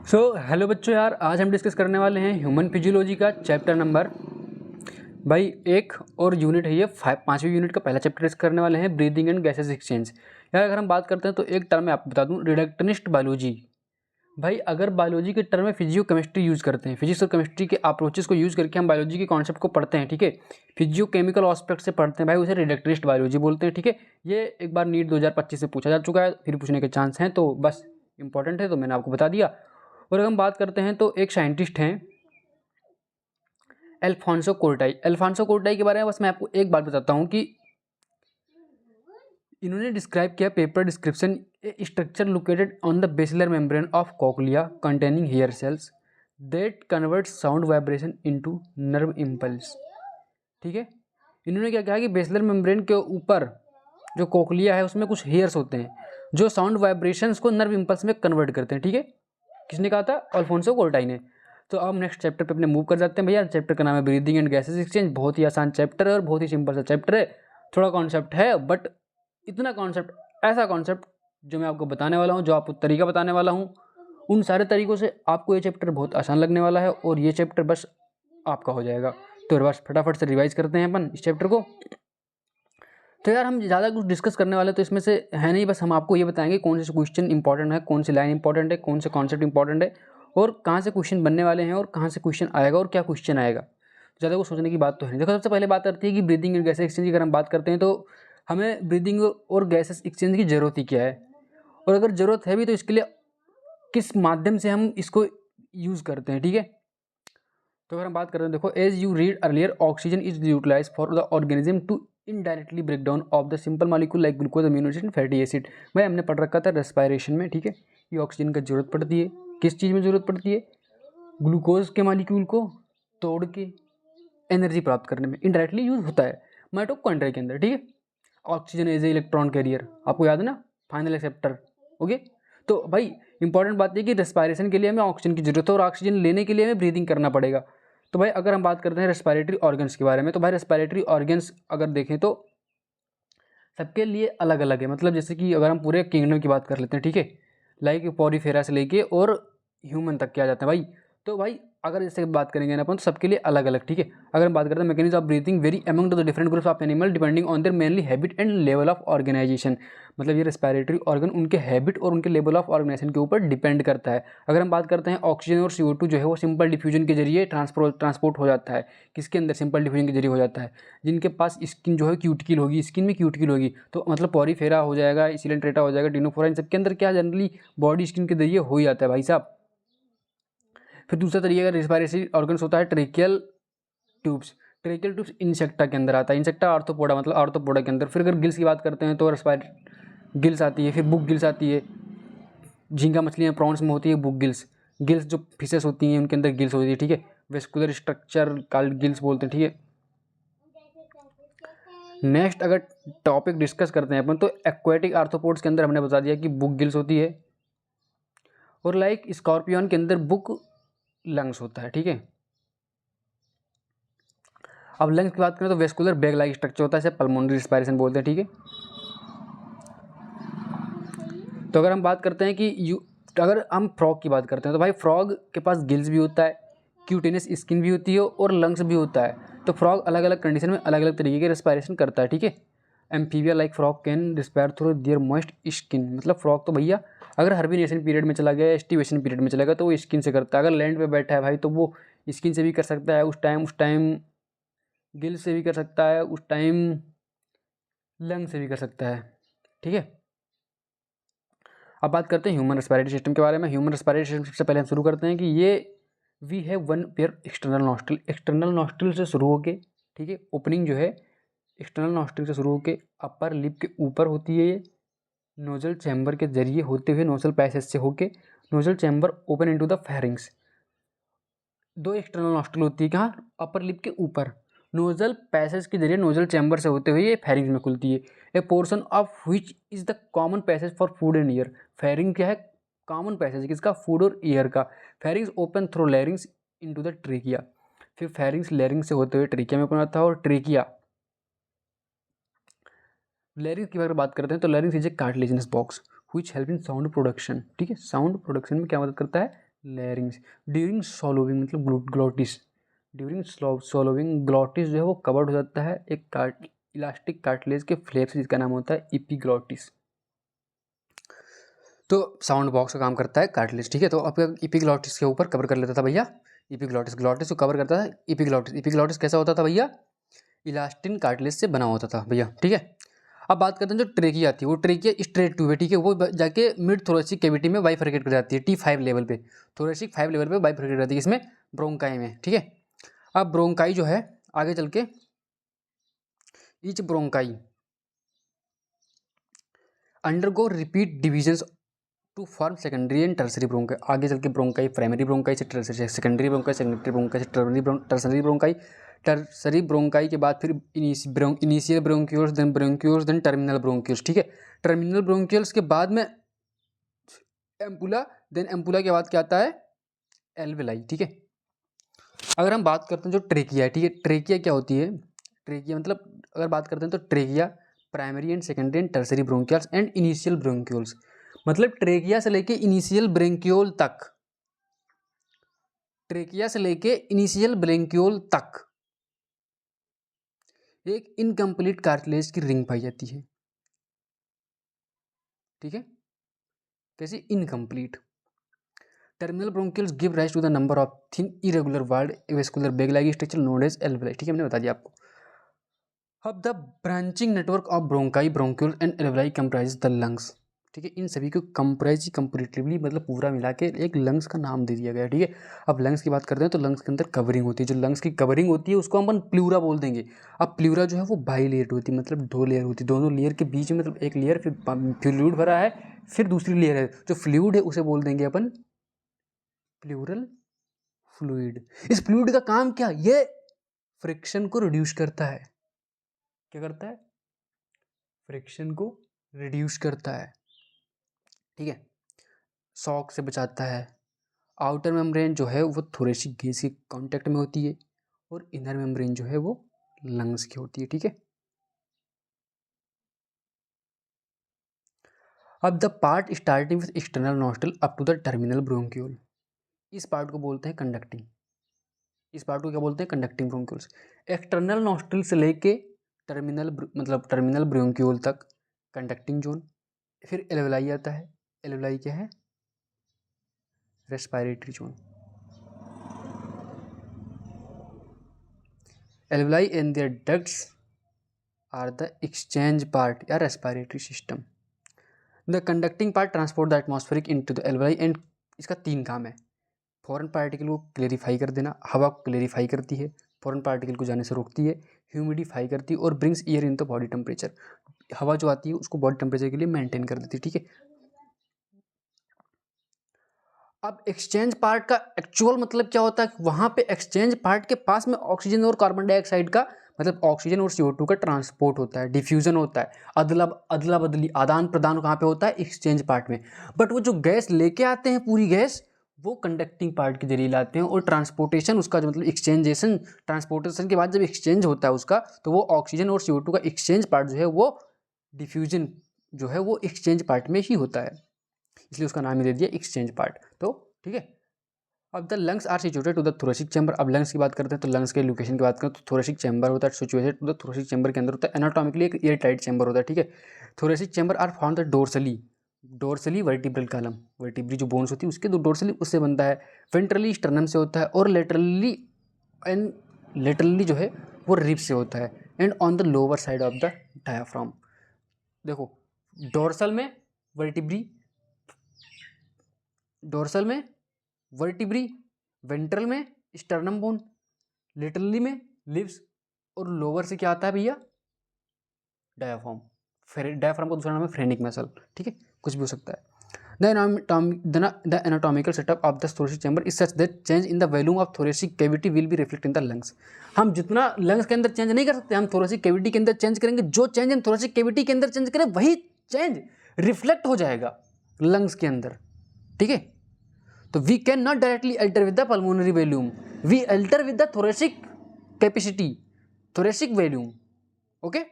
So hello बच्चों यार, आज हम डिस्कस करने वाले हैं ह्यूमन फिजियोलॉजी का चैप्टर नंबर भाई 1 और यूनिट है ये 5वीं यूनिट का पहला चैप्टर डिस्कस करने वाले हैं, ब्रीदिंग एंड गैसेस एक्सचेंज। यार अगर हम बात करते हैं तो एक टर्म मैं आपको बता दूं, रिडक्टनिस्ट बायोलॉजी। भाई अगर बायोलॉजी के टर्म में फिजियो केमिस्ट्री यूज़ करते हैं, फिजिक्स और केमिस्ट्री के अप्रोचेस को यूज़ करके हम बायोलॉजी के कॉन्सेप्ट को पढ़ते हैं, ठीक है, फिजियो केमिकल एस्पेक्ट से पढ़ते हैं भाई, उसे रिडक्टनिस्ट बायोलॉजी बोलते हैं, ठीक है। ये एक बार नीट 2025 से पूछा जा चुका है, फिर पूछने के चांस हैं, तो बस इंपॉर्टेंट है तो मैंने आपको बता दिया। और अगर हम बात करते हैं तो एक साइंटिस्ट हैं अल्फांसो कोर्टाई। अल्फांसो कोर्टाई के बारे में बस मैं आपको एक बात बताता हूँ कि इन्होंने डिस्क्राइब किया paper description a structure located on the basilar membrane of cochlea containing hair cells that convert sound vibration into nerve impulse. ठीक है, इन्होंने क्या कहा कि बेसिलर मेम्ब्रेन के ऊपर जो कोकलिया है उसमें कुछ हेयर्स होते हैं जो साउंड वाइब्रेशंस को नर्व इम्पल्स में कन्वर्ट करते हैं। ठीक है, किसने कहा था? अल्फोंसो कोर्टाई ने। तो अब नेक्स्ट चैप्टर पे अपने मूव कर जाते हैं भैया। चैप्टर का नाम है ब्रीदिंग एंड गैसेस एक्सचेंज। बहुत ही आसान चैप्टर है और बहुत ही सिंपल सा चैप्टर है। थोड़ा कॉन्सेप्ट है बट इतना कॉन्सेप्ट, ऐसा कॉन्सेप्ट जो मैं आपको बताने वाला हूँ, जो आपको तरीका बताने वाला हूँ, उन सारे तरीकों से आपको ये चैप्टर बहुत आसान लगने वाला है और ये चैप्टर बस आपका हो जाएगा। तो बस फटाफट से रिवाइज करते हैं अपन इस चैप्टर को। तो यार हम ज़्यादा कुछ डिस्कस करने वाले तो इसमें से है नहीं, बस हम आपको ये बताएंगे कौन से क्वेश्चन इंपॉर्टेंट है, कौन सी लाइन इंपॉर्टेंट है, कौन से कॉन्सेप्ट इंपॉर्टेंट है और कहाँ से क्वेश्चन बनने वाले हैं और कहाँ से क्वेश्चन आएगा और क्या क्वेश्चन आएगा। ज़्यादा कुछ सोचने की बात तो है नहीं। देखो, सबसे पहले बात आती है कि ब्रीदिंग और गैसेस एक्सचेंज की अगर हम बात करते हैं तो हमें ब्रीदिंग और गैसेस एक्सचेंज की ज़रूरत ही क्या है, और अगर ज़रूरत है भी तो इसके लिए किस माध्यम से हम इसको यूज़ करते हैं। ठीक है, तो अगर हम बात करें देखो, as you read earlier, oxygen is utilize for the organism to indirectly break down of the simple molecule like glucose, amino acid, fatty acid. भाई हमने पढ़ रखा था रेस्पायरेशन में, ठीक है, ये ऑक्सीजन का जरूरत पड़ती है। किस चीज़ में जरूरत पड़ती है? ग्लूकोज के मॉलिक्यूल को तोड़ के एनर्जी प्राप्त करने में इनडायरेक्टली यूज होता है माइटोकॉन्ड्रिया के अंदर। ठीक है, oxygen as a electron carrier, आपको याद है ना, फाइनल एक्सेप्टर। ओके, तो भाई इंपॉर्टेंट बात है कि रेस्पायरेशन के लिए हमें ऑक्सीजन की जरूरत है और ऑक्सीजन लेने के लिए हमें ब्रीदिंग करना पड़ेगा। तो भाई अगर हम बात करते हैं रेस्पिरेटरी ऑर्गन्स के बारे में, तो भाई रेस्पिरेटरी ऑर्गन्स अगर देखें तो सबके लिए अलग अलग है। मतलब जैसे कि अगर हम पूरे किंगडम की बात कर लेते हैं, ठीक है, लाइक पॉरीफेरा से लेके और ह्यूमन तक क्या जाता है भाई। तो भाई अगर जैसे बात करेंगे ना अपन तो सबके लिए अलग अलग, ठीक है। अगर हम बात करते हैं mechanism of breathing vary among the different groups of animal depending on their mainly habit and level of organisation. मतलब ये रेस्पिरेटरी ऑर्गन उनके हैबिट और उनके लेवल ऑफ ऑर्गेनाइजेशन के ऊपर डिपेंड करता है। अगर हम बात करते हैं ऑक्सीजन और CO2 जो है वो सिंपल डिफ्यूजन के जरिए ट्रांसपोर्ट हो जाता है। किसके अंदर? सिंपल डिफ्यूजन के जरिए हो जाता है। जिनके पास स्किन जो है क्यूटिकल होगी, स्किन में क्यूटिकल होगी, तो मतलब पॉरीफेरा हो जाएगा, सिलेंट्रेटा हो जाएगा, डिनोफोरा, इन सबके अंदर क्या जनरली बॉडी स्किन के जरिए हो ही जाता है भाई साहब। फिर दूसरा तरीके का रेस्पिरेटरी ऑर्गन्स होता है tracheal tubes. Tracheal tubes insecta के अंदर आता है, इंसेक्टा आर्थ्रोपोडा, मतलब आर्थ्रोपोडा के अंदर। फिर अगर गिल्स की बात करते हैं तो गिल्स आती है, फिर बुक गिल्स आती है। झींगा मछलियाँ प्रॉन्स में होती है बुक गिल्स। गिल्स जो फिशेस होती हैं उनके अंदर गिल्स होती है, ठीक है, वेस्कुलर स्ट्रक्चर कॉल्ड गिल्स बोलते हैं, ठीक है। नेक्स्ट अगर टॉपिक डिस्कस करते हैं अपन तो एक्वेटिक आर्थ्रोपोड्स के अंदर हमने बता दिया कि बुक गिल्स होती है, और लाइक स्कॉर्पियन के अंदर बुक लंग्स होता है, ठीक है। अब लंग्स की बात करें तो वेस्कुलर बैग लाइक स्ट्रक्चर होता है, इसे पल्मोनरी रेस्पिरेशन बोलते हैं, ठीक है। तो अगर हम बात करते हैं कि अगर हम फ्रॉग की बात करते हैं तो भाई फ्रॉग के पास गिल्स भी होता है, क्यूटेनियस स्किन भी होती है और लंग्स भी होता है। तो फ्रॉग अलग अलग कंडीशन में अलग अलग तरीके के रेस्पिरेशन करता है, ठीक है। Amphibia like frog can respire through their moist skin. मतलब फ्रॉग तो भैया अगर हाइबरनेशन पीरियड में चला गया, एस्टिवेशन पीरियड में चला गया तो वो स्किन से करता है। अगर लैंड पे बैठा है भाई तो वो स्किन से भी कर सकता है, उस टाइम गिल से भी कर सकता है, उस टाइम लंग से भी कर सकता है, ठीक है। अब बात करते हैं ह्यूमन रेस्पिरेटरी सिस्टम के बारे में। ह्यूमन रेस्पिरेटरी सिस्टम सबसे पहले हम शुरू करते हैं कि ये we have one pair external nostril. External nostril से शुरू होके, ठीक है, ओपनिंग जो है एक्सटर्नल नॉस्ट्रिल से शुरू होके अपर लिप के ऊपर होती है। ये नोजल चैम्बर के जरिए होते हुए नोजल पैसेज से होके nozzle chamber open into the pharynx. दो एक्सटर्नल नॉस्ट्रिल होती है, कहाँ? अपर लिप के ऊपर। नोजल पैसेज के जरिए नोजल चैम्बर से होते हुए ये फेरिंग्स में खुलती है। A portion of which is the common passage for food and air. Pharynx क्या है? कॉमन पैसेज किसका? फूड और ईयर का। Pharynx open through larynx into the trachea. फिर फेरिंग्स लैरिंग से होते हुए ट्रेकिया में ओपन होता है, और ट्रेकिया लैरिंग्स की अगर बात करते हैं तो लैरिंग्स is a cartilaginous box which help in sound production, ठीक है। साउंड प्रोडक्शन में क्या मदद करता है? लैरिंग्स। ड्यूरिंग सॉलोविंग मतलब ग्लोटिस, ड्यूरिंग सॉलोविंग ग्लोटिस जो है वो कवर्ड हो जाता है एक इलास्टिक कार्टिलेज के फ्लेप से, जिसका नाम होता है इपीग्लॉटिस। तो साउंड बॉक्स का काम करता है कार्टिलेज, ठीक है। तो आपका इपीग्लॉटिस के ऊपर कवर कर लेता था भैया इपीग्लॉटिस, ग्लॉटिस को कवर करता था इपीग्लॉटिस। इपीग्लॉटिस कैसा होता था भैया, इलास्टिन कार्टिलेज से बना होता था भैया, ठीक है। अब बात करते हैं जो ट्रेकिया थी, वो ट्रेकिया स्ट्रेट ट्यूब है, ठीक है। वो जाके मिड थोरेसिक कैविटी में बाइफरकेट कर जाती है T5 लेवल पे, थोरेसिक 5 लेवल पे बाइफरकेट कर जाती है, इसमें ब्रोंकाई में, ठीक है। अब ब्रोंकाई जो है आगे चल के each bronchi undergo repeat divisions to form secondary and tertiary bronchi. आगे चल के ब्रोंकाई प्राइमरी ब्रोंकाई से tertiary, secondary bronchi, secondary bronchi से टर्सरी ब्रोंकाई, टर्सरी ब्रोंकाई के बाद फिर initial bronchioles, then bronchioles, then terminal bronchioles, ठीक है। टर्मिनल ब्रोंक्यूल्स के बाद में एम्पुला, देन एम्पुला के बाद क्या आता है, एल्वेलाई, ठीक है। अगर हम बात करते हैं जो ट्रेकिया है, ठीक है, ट्रेकिया क्या होती है, ट्रेकिया मतलब अगर बात करते हैं तो trachea primary and secondary and tertiary bronchioles and initial bronchioles, मतलब ट्रेकिया से लेके इनिशियल ब्रोंक्यूल तक, ट्रेकिया से लेके इनिशियल ब्रोंक्यूल तक एक इनकम्प्लीट कार्टिलेज की रिंग पाई जाती है, ठीक है। कैसी, incomplete. Terminal bronchioles give rise to the number of thin irregular walled vascular bag like structure known as alveoli, ठीक है, मैंने बता दिया आपको। अब the branching network of bronchi, bronchiole and alveoli comprise the lungs, ठीक है। इन सभी को कंप्राइज कंपैरेटिवली मतलब पूरा मिला के एक लंग्स का नाम दे दिया गया, ठीक है। अब लंग्स की बात करते हैं तो लंग्स के अंदर कवरिंग होती है, जो लंग्स की कवरिंग होती है उसको हम प्लूरा बोल देंगे। अब प्लूरा जो है वो बाई लेयर होती है, मतलब 2 लेयर होती है, दोनों लेयर के बीच में मतलब एक लेयर फिर फ्लूइड भरा है, फिर दूसरी लेयर है, जो फ्लूइड है उसे बोल देंगे अपन प्लूरल फ्लूइड। इस फ्लूइड का काम क्या, ये फ्रिक्शन को रिड्यूस करता है, क्या करता है, फ्रिक्शन को रिड्यूस करता है, ठीक है, शॉक से बचाता है। आउटर मेम्ब्रेन जो है वो थोरेसिक गैस के कांटेक्ट में होती है और इनर मेम्ब्रेन जो है वो लंग्स की होती है, ठीक है। अब the part starting with external nostril up to the terminal bronchiole, इस पार्ट को बोलते हैं कंडक्टिंग, इस पार्ट को क्या बोलते हैं, कंडक्टिंग ब्रोंक्यूल्स। एक्सटर्नल नॉस्ट्रल से लेके टर्मिनल मतलब टर्मिनल ब्रोंक्यूल तक कंडक्टिंग जोन। फिर एल्वेलाई आता है, एल्वेलाई क्या है, respiratory zone. Alveoli and their ducts are the exchange part या respiratory system. The conducting part transport the atmospheric into the alveoli and, इसका 3 काम है। फॉरेन पार्टिकल को क्लेरिफाई कर देना, हवा को क्लेरिफाई करती है, फॉरेन पार्टिकल को जाने से रोकती है, ह्यूमिडिफाई करती है और brings air in the body temperature, हवा जो आती है उसको बॉडी टेम्परेचर के लिए मेंटेन कर देती है, ठीक है। अब एक्सचेंज पार्ट का एक्चुअल मतलब क्या होता है, वहां पे एक्सचेंज पार्ट के पास में ऑक्सीजन और कार्बन डाइऑक्साइड का मतलब ऑक्सीजन और CO2 का ट्रांसपोर्ट होता है, डिफ्यूजन होता है, अदला बदली आदान प्रदान कहाँ पे होता है, एक्सचेंज पार्ट में। बट वो जो गैस लेके आते हैं पूरी गैस, वो कंडक्टिंग पार्ट के जरिए लाते हैं, और ट्रांसपोर्टेशन उसका जो मतलब एक्सचेंजेशन, ट्रांसपोर्टेशन के बाद जब एक्सचेंज होता है उसका, तो वो ऑक्सीजन और CO2 का एक्सचेंज पार्ट जो है वो डिफ्यूजन जो है वो एक्सचेंज पार्ट में ही होता है, इसलिए उसका नाम ही दे दिया एक्सचेंज पार्ट। तो ठीक है। अब the lungs are situated to the thoracic chamber. अब लंग्स की बात करते हैं तो लंग्स के लोकेशन की बात करें तो थोरेसिक चैम्बर होता है, situated to the thoracic chamber के अंदर होता है, एनाटॉमिकली एक एयर टाइट चैम्बर होता है, ठीक है। Thoracic chamber are found the dorsally vertebral column, vertebrae जो बोन्स होती है उसके डोर्सली उससे बनता है, वेंट्रली स्टर्नम से होता है, और लेटरली जो है वो रिब से होता है, and on the lower side of the diaphragm. देखो डोर्सल में वर्टिब्री, डोर्सल में वर्टिब्री, वेंट्रल में स्टर्नम बोन, लेटरली में लिव्स, और लोअर से क्या आता है भैया, डायाफ्राम। डायाफ्राम का दूसरा नाम है फ्रेनिक मसल, ठीक है, कुछ भी हो सकता है। The anatomical setup of the thoracic chamber is such that change in the volume of thoracic cavity will be reflect in the lungs. हम जितना लंग्स के अंदर चेंज नहीं कर सकते, हम थोरेसिक कैविटी के अंदर चेंज करेंगे, जो चेंज हम थोरेसिक कैविटी के अंदर चेंज करें वही चेंज रिफ्लेक्ट हो जाएगा लंग्स के अंदर, ठीक है। तो we can not directly alter with the pulmonary volume, we alter with the thoracic capacity, thoracic volume, okay.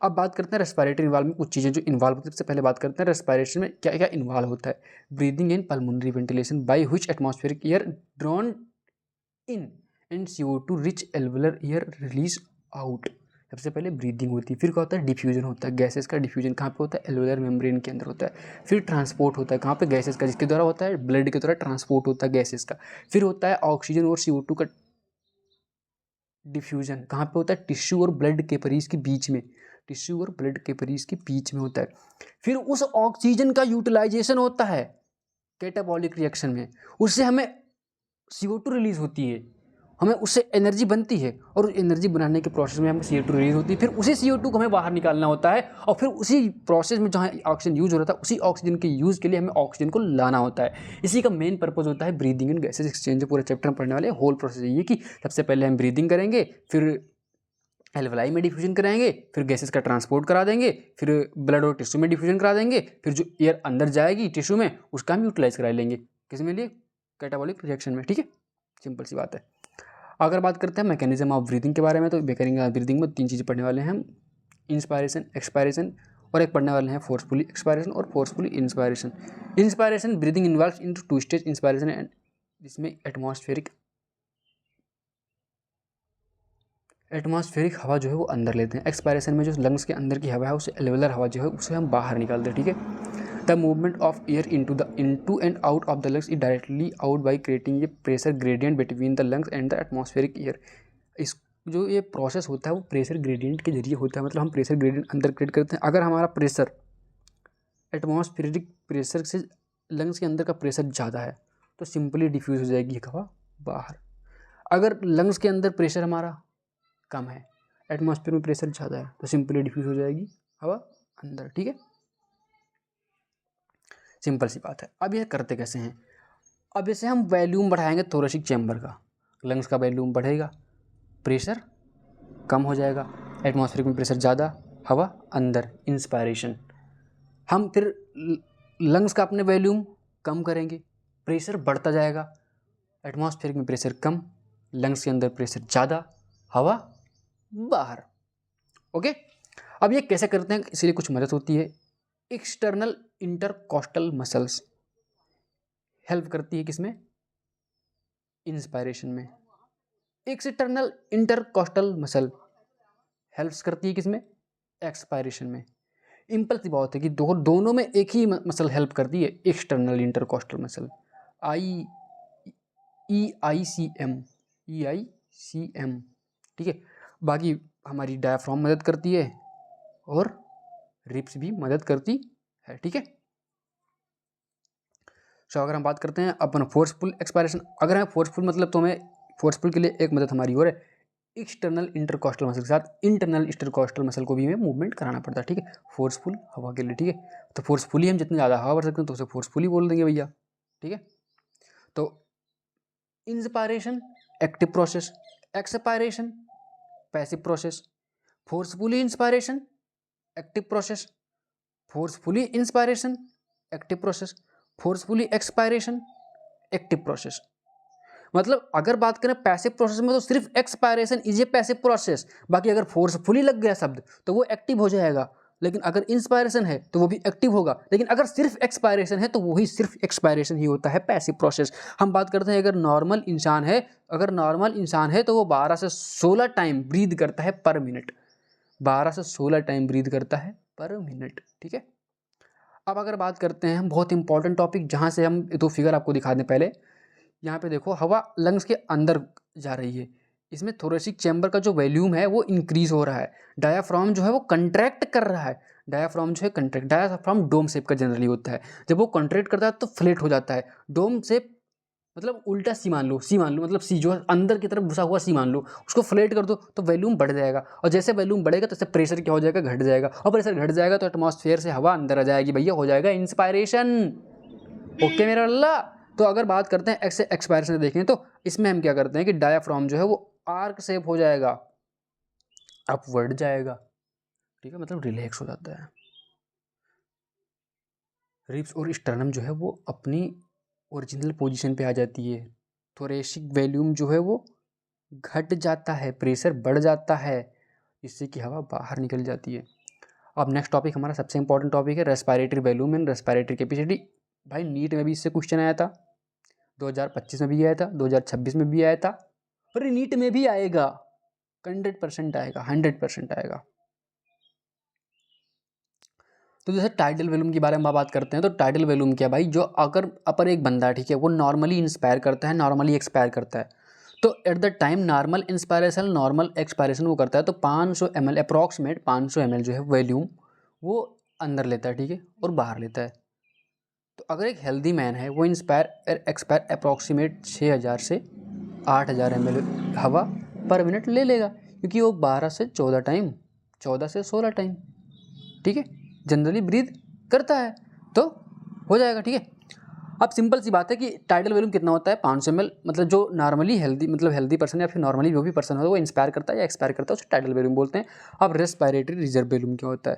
अब बात करते हैं रेस्पिरेटरी इन्वॉल्व में कुछ चीज़ें जो इन्वॉल्व होती है। सबसे पहले बात करते हैं रेस्पिरेशन में क्या क्या इन्वॉल्व होता है। Breathing in pulmonary ventilation by which atmospheric air drawn in and CO2 rich alveolar air release out. सबसे पहले ब्रीदिंग होती है, फिर क्या होता है डिफ्यूजन होता है, गैसेस का डिफ्यूजन कहाँ पे होता है, एल्वुलर मेम्ब्रेन के अंदर होता है। फिर ट्रांसपोर्ट होता है कहाँ पे, गैसेस का, जिसके द्वारा होता है ब्लड के द्वारा ट्रांसपोर्ट होता है गैसेस का। फिर होता है ऑक्सीजन और CO2 का डिफ्यूजन कहाँ पे होता है, टिश्यू और ब्लड कैपिलरीज के बीच में, टिश्यू और ब्लड कैपिलरीज के बीच में होता है। फिर उस ऑक्सीजन का यूटिलाइजेशन होता है कैटाबॉलिक रिएक्शन में, उससे हमें CO2 रिलीज होती है, हमें उससे एनर्जी बनती है, और एनर्जी बनाने के प्रोसेस में हमें CO2 रिलीज होती है। फिर उसी CO2 को हमें बाहर निकालना होता है, और फिर उसी प्रोसेस में जहाँ ऑक्सीजन यूज हो रहा था उसी ऑक्सीजन के यूज़ के लिए हमें ऑक्सीजन को लाना होता है। इसी का मेन पर्पज होता है ब्रीदिंग एंड गैसेज एक्सचेंज। जो पूरे चैप्टर में पढ़ने वाले होल प्रोसेस ये कि सबसे पहले हम ब्रीदिंग करेंगे, फिर एल्वलाई में डिफ्यूजन कराएंगे, फिर गैसेस का ट्रांसपोर्ट करा देंगे, फिर ब्लड और टिश्यू में डिफ्यूजन करा देंगे, फिर जो एयर अंदर जाएगी टिश्यू में उसका हम यूटिलाइज करा लेंगे, किस में लिए, कैटाबॉलिक रिएक्शन में। ठीक है, सिंपल सी बात है। अगर बात करते हैं मैकेनिज्म ऑफ ब्रीदिंग के बारे में, तो ब्रीदिंग में 3 चीज़ें पढ़ने वाले हैं हम, इंस्पायरेशन, एक्सपायरेशन, और एक पढ़ने वाले हैं फोर्सफुली एक्सपायरेशन और forcefully inspiration. Inspiration breathing involves into 2 stage inspiration and इसमें एटमॉस्फेरिक हवा जो है वो अंदर लेते हैं। एक्सपायरेशन में जो लंग्स के अंदर की हवा है उसे एल्वेलर हवा जो है उसे हम बाहर निकालते हैं। ठीक है, the movement of air into and out of the lungs is directly out by creating a pressure gradient between the lungs and the atmospheric air. इस जो ये प्रोसेस होता है वो प्रेशर ग्रेडियंट के जरिए होता है, मतलब हम प्रेशर ग्रेडियंट अंदर क्रिएट करते हैं। अगर हमारा प्रेशर एटमॉस्फेरिक प्रेशर से लंग्स के अंदर का प्रेशर ज़्यादा है तो सिंपली डिफ्यूज़ हो जाएगी हवा बाहर। अगर लंग्स के अंदर प्रेशर हमारा कम है, एटमॉस्फेयर में प्रेशर ज़्यादा है, तो सिंपली डिफ्यूज़ हो जाएगी हवा अंदर। ठीक है, सिंपल सी बात है। अब ये करते कैसे हैं, अब जैसे हम वॉल्यूम बढ़ाएंगे थोरेसिक चैम्बर का, लंग्स का वॉल्यूम बढ़ेगा, प्रेशर कम हो जाएगा, एटमॉस्फेयर में प्रेशर ज़्यादा, हवा अंदर, इंस्पायरेशन। हम फिर लंग्स का अपने वॉल्यूम कम करेंगे, प्रेशर बढ़ता जाएगा, एटमॉस्फेयर में प्रेशर कम, लंग्स के अंदर प्रेशर ज़्यादा, हवा बाहर। ओके, अब ये कैसे करते हैं, इसलिए कुछ मदद होती है। एक्सटर्नल इंटरकॉस्टल मसल्स हेल्प करती है किसमें, इंस्पायरेशन में। एक्सटर्नल इंटरकॉस्टल मसल हेल्प्स करती है किसमें, एक्सपायरेशन में। इम्पल्स की बात है कि दोनों में एक ही मसल हेल्प करती है, एक्सटर्नल इंटरकॉस्टल मसल, EICM। ठीक है, बाकी हमारी डायफ्राम मदद करती है और रिब्स भी मदद करती है। ठीक है, सो अगर हम बात करते हैं अपन फोर्सफुल एक्सपायरेशन, अगर है फोर्सफुल मतलब तो हमें फोर्सफुल के लिए एक मदद हमारी और है, एक्सटर्नल इंटरकॉस्टल मसल के साथ इंटरनल इंटरकॉस्टल मसल को भी हमें मूवमेंट कराना पड़ता है। ठीक है, फोर्सफुल हवा के लिए। ठीक है, तो फोर्सफुली हम जितनी ज़्यादा हवा भर सकते हैं तो उसे फोर्सफुली बोल देंगे भैया। ठीक है, तो inspiration active process, expiration passive process, forcefully inspiration active process, forcefully inspiration active process, forcefully expiration active process. मतलब अगर बात करें पैसिव प्रोसेस में तो सिर्फ expiration is a passive process, बाकी अगर फोर्सफुली लग गया शब्द तो वो एक्टिव हो जाएगा, लेकिन अगर इंस्पायरेशन है तो वो भी एक्टिव होगा, लेकिन अगर सिर्फ एक्सपायरेशन है तो वही सिर्फ एक्सपायरेशन ही होता है, पैसिव प्रोसेस। हम बात करते हैं अगर नॉर्मल इंसान है तो वो 12 से 16 टाइम ब्रीद करता है पर मिनट, 12 से 16 टाइम ब्रीद करता है पर मिनट। ठीक है, अब अगर बात करते हैं हम बहुत इंपॉर्टेंट टॉपिक, जहाँ से हम 2 फिगर आपको दिखा दें। पहले यहाँ पे देखो, हवा लंग्स के अंदर जा रही है, इसमें थोरेसिक चैम्बर का जो वॉल्यूम है वो इंक्रीज हो रहा है, डायाफ्राम जो है वो कंट्रैक्ट कर रहा है, डायाफ्राम डोम शेप का जनरली होता है, जब वो कंट्रैक्ट करता है तो फ्लैट हो जाता है। डोम शेप मतलब उल्टा सी मान लो मतलब सी जो अंदर की तरफ घुसा हुआ सी मान लो, उसको फ्लैट कर दो तो वॉल्यूम बढ़ जाएगा, और जैसे वॉल्यूम बढ़ेगा तो प्रेशर क्या हो जाएगा, घट जाएगा, और प्रेशर घट जाएगा तो एटमॉस्फेयर से हवा अंदर आ जाएगी भैया, हो जाएगा इंस्पायरेशन। ओके मेरा अल्लाह। तो अगर बात करते हैं एक्सपायरेशन देखें तो इसमें हम क्या करते हैं कि डायाफ्राम जो है वो आर्क शेप हो जाएगा, अपवर्ड जाएगा। ठीक है, मतलब रिलैक्स हो जाता है, रिब्स और स्टर्नम जो है वो अपनी ओरिजिनल पोजीशन पे आ जाती है, थोरेसिक वॉल्यूम जो है वो घट जाता है, प्रेशर बढ़ जाता है, इससे कि हवा बाहर निकल जाती है। अब नेक्स्ट टॉपिक हमारा सबसे इंपॉर्टेंट टॉपिक है respiratory volume and respiratory capacity. भाई नीट में भी इससे क्वेश्चन आया था, 2025 में भी आया था, 2026 में भी आया था, और नीट में भी आएगा, 100% आएगा, 100% आएगा। तो जैसे टाइडल वॉल्यूम के बारे में बात करते हैं, तो टाइडल वॉल्यूम क्या भाई, जो अगर अपर एक बंदा है, ठीक है, वो नॉर्मली इंस्पायर करता है, नॉर्मली एक्सपायर करता है, तो at the time normal inspiration normal expiration वो करता है, तो 500 ml अप्रॉक्सीमेट 500 ml जो है वॉल्यूम वो अंदर लेता है, ठीक है, और बाहर लेता है। तो अगर एक हेल्दी मैन है वो इंस्पायर एक्सपायर अप्रॉक्सीमेट 6000 से 8000 ml हवा पर मिनट ले लेगा, क्योंकि वो 12 से 14 टाइम, 14 से 16 टाइम, ठीक है, जनरली ब्रीथ करता है, तो हो जाएगा, ठीक है। अब सिंपल सी बात है कि टाइडल वॉल्यूम कितना होता है, 500 ml, मतलब जो नॉर्मली हेल्दी, मतलब हेल्दी पर्सन या फिर नॉर्मली जो भी पर्सन होता है वो इंस्पायर करता है या एक्सपायर करता है, उसे टाइडल वॉल्यूम बोलते हैं। अब रेस्पिरेटरी रिजर्व वॉल्यूम क्या होता है,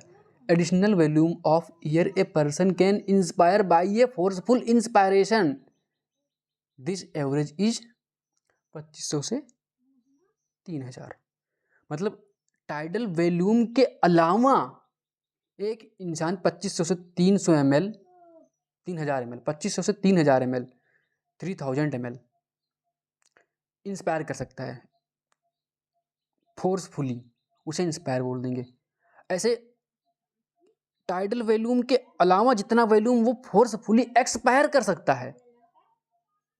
additional volume of air a person can inspire by a forceful inspiration, this average is 2500 से 3000। मतलब टाइडल वॉल्यूम के अलावा एक इंसान 2500 से 300 ml, 3000 ml, 2500 से 3000 ml, 3000 ml इंस्पायर कर सकता है फोर्सफुली, उसे इंस्पायर बोल देंगे। ऐसे टाइडल वॉल्यूम के अलावा जितना वॉल्यूम वो फोर्सफुली एक्सपायर कर सकता है,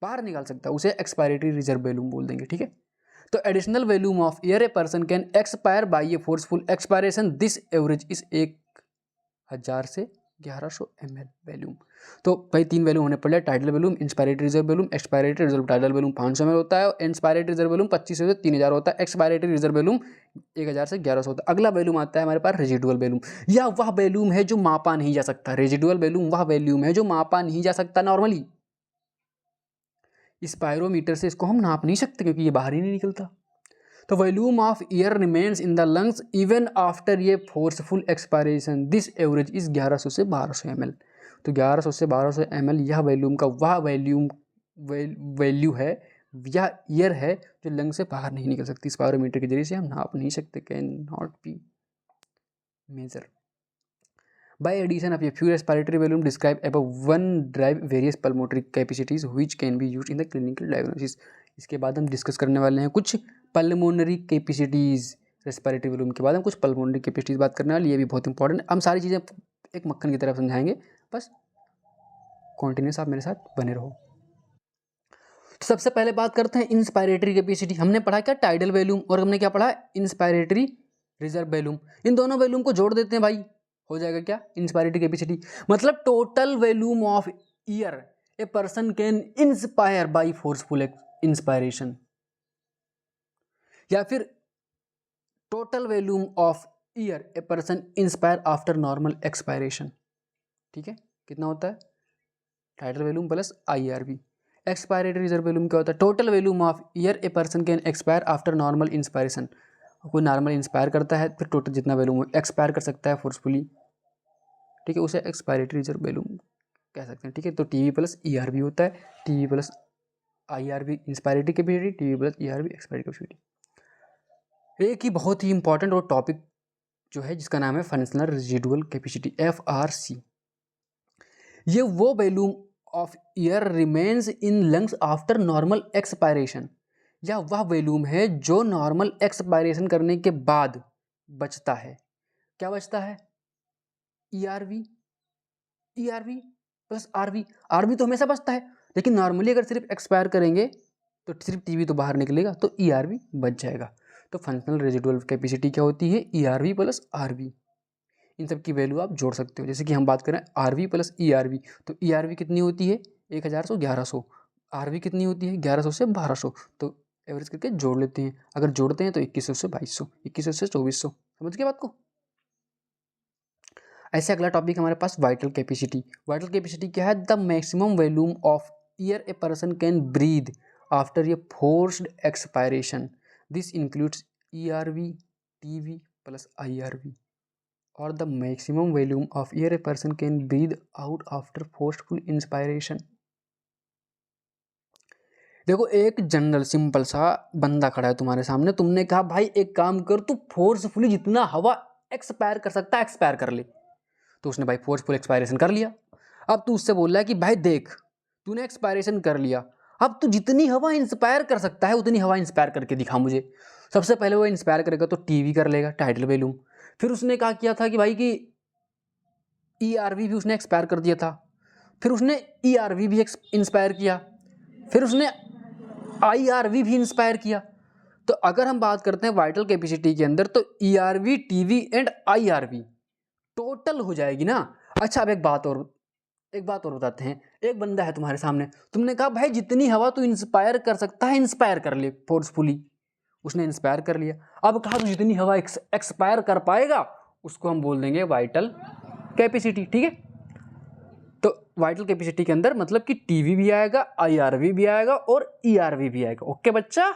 बाहर निकाल सकता है, उसे एक्सपायरेटरी रिजर्व वॉल्यूम बोल देंगे, ठीक है। तो additional volume of air a person can expire by a forceful expiration, this average is 1000 से 1100 ml वॉल्यूम। तो भाई 3 वैल्यूम होने पड़े, tidal volume, inspiratory reserve volume, expiratory reserve. Tidal volume 500 ml होता है, इंस्पायरेटरी रिजर्व वॉल्यूम 2500 से 3000 होता है, एक्सपायरेटरी रिजर्व वॉल्यूम 1000 से 1100 होता है। अगला वॉल्यूम आता है हमारे पास रेजिडुअल वॉल्यूम, या वह वॉल्यूम है जो मापा नहीं जा सकता। रेजिडुअल वॉल्यूम वह वॉल्यूम है जो मापा नहीं जा सकता नॉर्मली, स्पायरोमीटर से इसको हम नाप नहीं सकते क्योंकि ये बाहर ही नहीं निकलता। तो volume of air remains in the lungs even after ये forceful expiration, this average is 1100 से 1200 ml। तो 1100 से 1200 ml यह वॉल्यूम का वह वॉल्यूम वैल्यू है, यह एयर है जो लंग से बाहर नहीं निकल सकती, स्पायरोमीटर के जरिए से हम नाप नहीं सकते, can not be measure. By addition of a few respiratory volume described above, one drive various pulmonary capacities which can be used in the clinical diagnosis। इसके बाद हम डिस्कस करने वाले हैं कुछ पल्मोनरी कैपेसिटीज़। रेस्पिरेटरी वॉल्यूम के बाद हम कुछ पल्मोनरी कैपेसिटीज़ बात करने वाले, ये भी बहुत इंपॉर्टेंट। हम सारी चीज़ें एक मक्खन की तरफ समझाएंगे, बस कॉन्टिन्यूस आप मेरे साथ बने रहो। तो सबसे पहले बात करते हैं इंस्पायरेटरी कैपेसिटी। हमने पढ़ा क्या, टाइडल वॉल्यूम, और हमने क्या पढ़ा, इंस्पायरेटरी रिजर्व वॉल्यूम। इन दोनों वॉल्यूम को जोड़ देते हैं भाई, हो जाएगा क्या, इंस्पायरेटरी कैपेसिटी। मतलब total volume of air a person can inspire by forceful inspiration, या फिर total volume of air a person inspire after normal expiration, ठीक है। कितना होता है, tidal volume plus IRV। Expiratory reserve volume क्या होता है, total volume of air a person can expire after normal inspiration. कोई नॉर्मल इंस्पायर करता है, फिर टोटल जितना वॉल्यूम एक्सपायर कर सकता है फोर्सफुली, ठीक है, उसे एक्सपायरेटरी रिजर्व वॉल्यूम कह सकते हैं, ठीक है। तो TV प्लस ERV होता है, TV plus IRV inspiratory capacity, TV plus ERV expiratory capacity. एक ही बहुत ही इंपॉर्टेंट और टॉपिक जो है जिसका नाम है फंक्शनल रेजिडुअल कैपेसिटी, FRC। ये वो volume of air remains in lungs after normal expiration, या वह वॉल्यूम है जो नॉर्मल एक्सपायरेशन करने के बाद बचता है। क्या बचता है, ERV प्लस RV तो हमेशा बचता है, लेकिन नॉर्मली अगर सिर्फ एक्सपायर करेंगे तो सिर्फ TV तो बाहर निकलेगा, तो ERV बच जाएगा। तो फंक्शनल रेजिडुअल कैपेसिटी क्या होती है, ERV प्लस RV। इन सब की वैल्यू आप जोड़ सकते हो, जैसे कि हम बात करें RV प्लस ERV, तो ERV कितनी होती है, 1000 से 1100, RV कितनी होती है, 1100 से 1200, तो एवरेज करके जोड़ लेते हैं। अगर जोड़ते हैं तो 2100 से 2200, 2100 से 2400, समझ गए बात को। ऐसे अगला टॉपिक हमारे पास वाइटल कैपेसिटी। वाइटल कैपेसिटी क्या है, the maximum volume of air a person can breathe after a forced expiration, this includes ERV, TV plus IRV, or the maximum volume of air a person can breathe out after forceful inspiration। देखो एक general simple सा बंदा खड़ा है तुम्हारे सामने, तुमने कहा भाई एक काम कर, तू फोर्सफुली जितना हवा एक्सपायर कर सकता है, एक्सपायर कर ले। तो उसने भाई फोर्सफुल एक्सपायरेशन कर लिया। अब तू उससे बोल रहा है कि भाई देख तूने एक्सपायरेशन कर लिया, अब तू जितनी हवा इंस्पायर कर सकता है उतनी हवा इंस्पायर करके दिखा मुझे। सबसे पहले वो इंस्पायर करेगा तो टीवी कर लेगा, टाइडल वैल्यूम। फिर उसने कहा किया था कि भाई कि ईआरवी भी उसने एक्सपायर कर दिया था, फिर उसने ईआरवी भी इंस्पायर किया, फिर उसने आईआरवी भी इंस्पायर किया। तो अगर हम बात करते हैं वाइटल कैपेसिटी के अंदर तो ERV, TV and IRV total हो जाएगी ना। अच्छा अब एक बात और बताते हैं। एक बंदा है तुम्हारे सामने, तुमने कहा भाई जितनी हवा तू इंस्पायर कर सकता है इंस्पायर कर ले फोर्सफुली। उसने इंस्पायर कर लिया। अब कहा तो जितनी हवा एक्सपायर कर पाएगा उसको हम बोल देंगे वाइटल कैपेसिटी, ठीक है। तो वाइटल कैपेसिटी के अंदर मतलब कि टीवी भी आएगा, आईआरवी भी आएगा और ईआरवी भी आएगा। ओके बच्चा।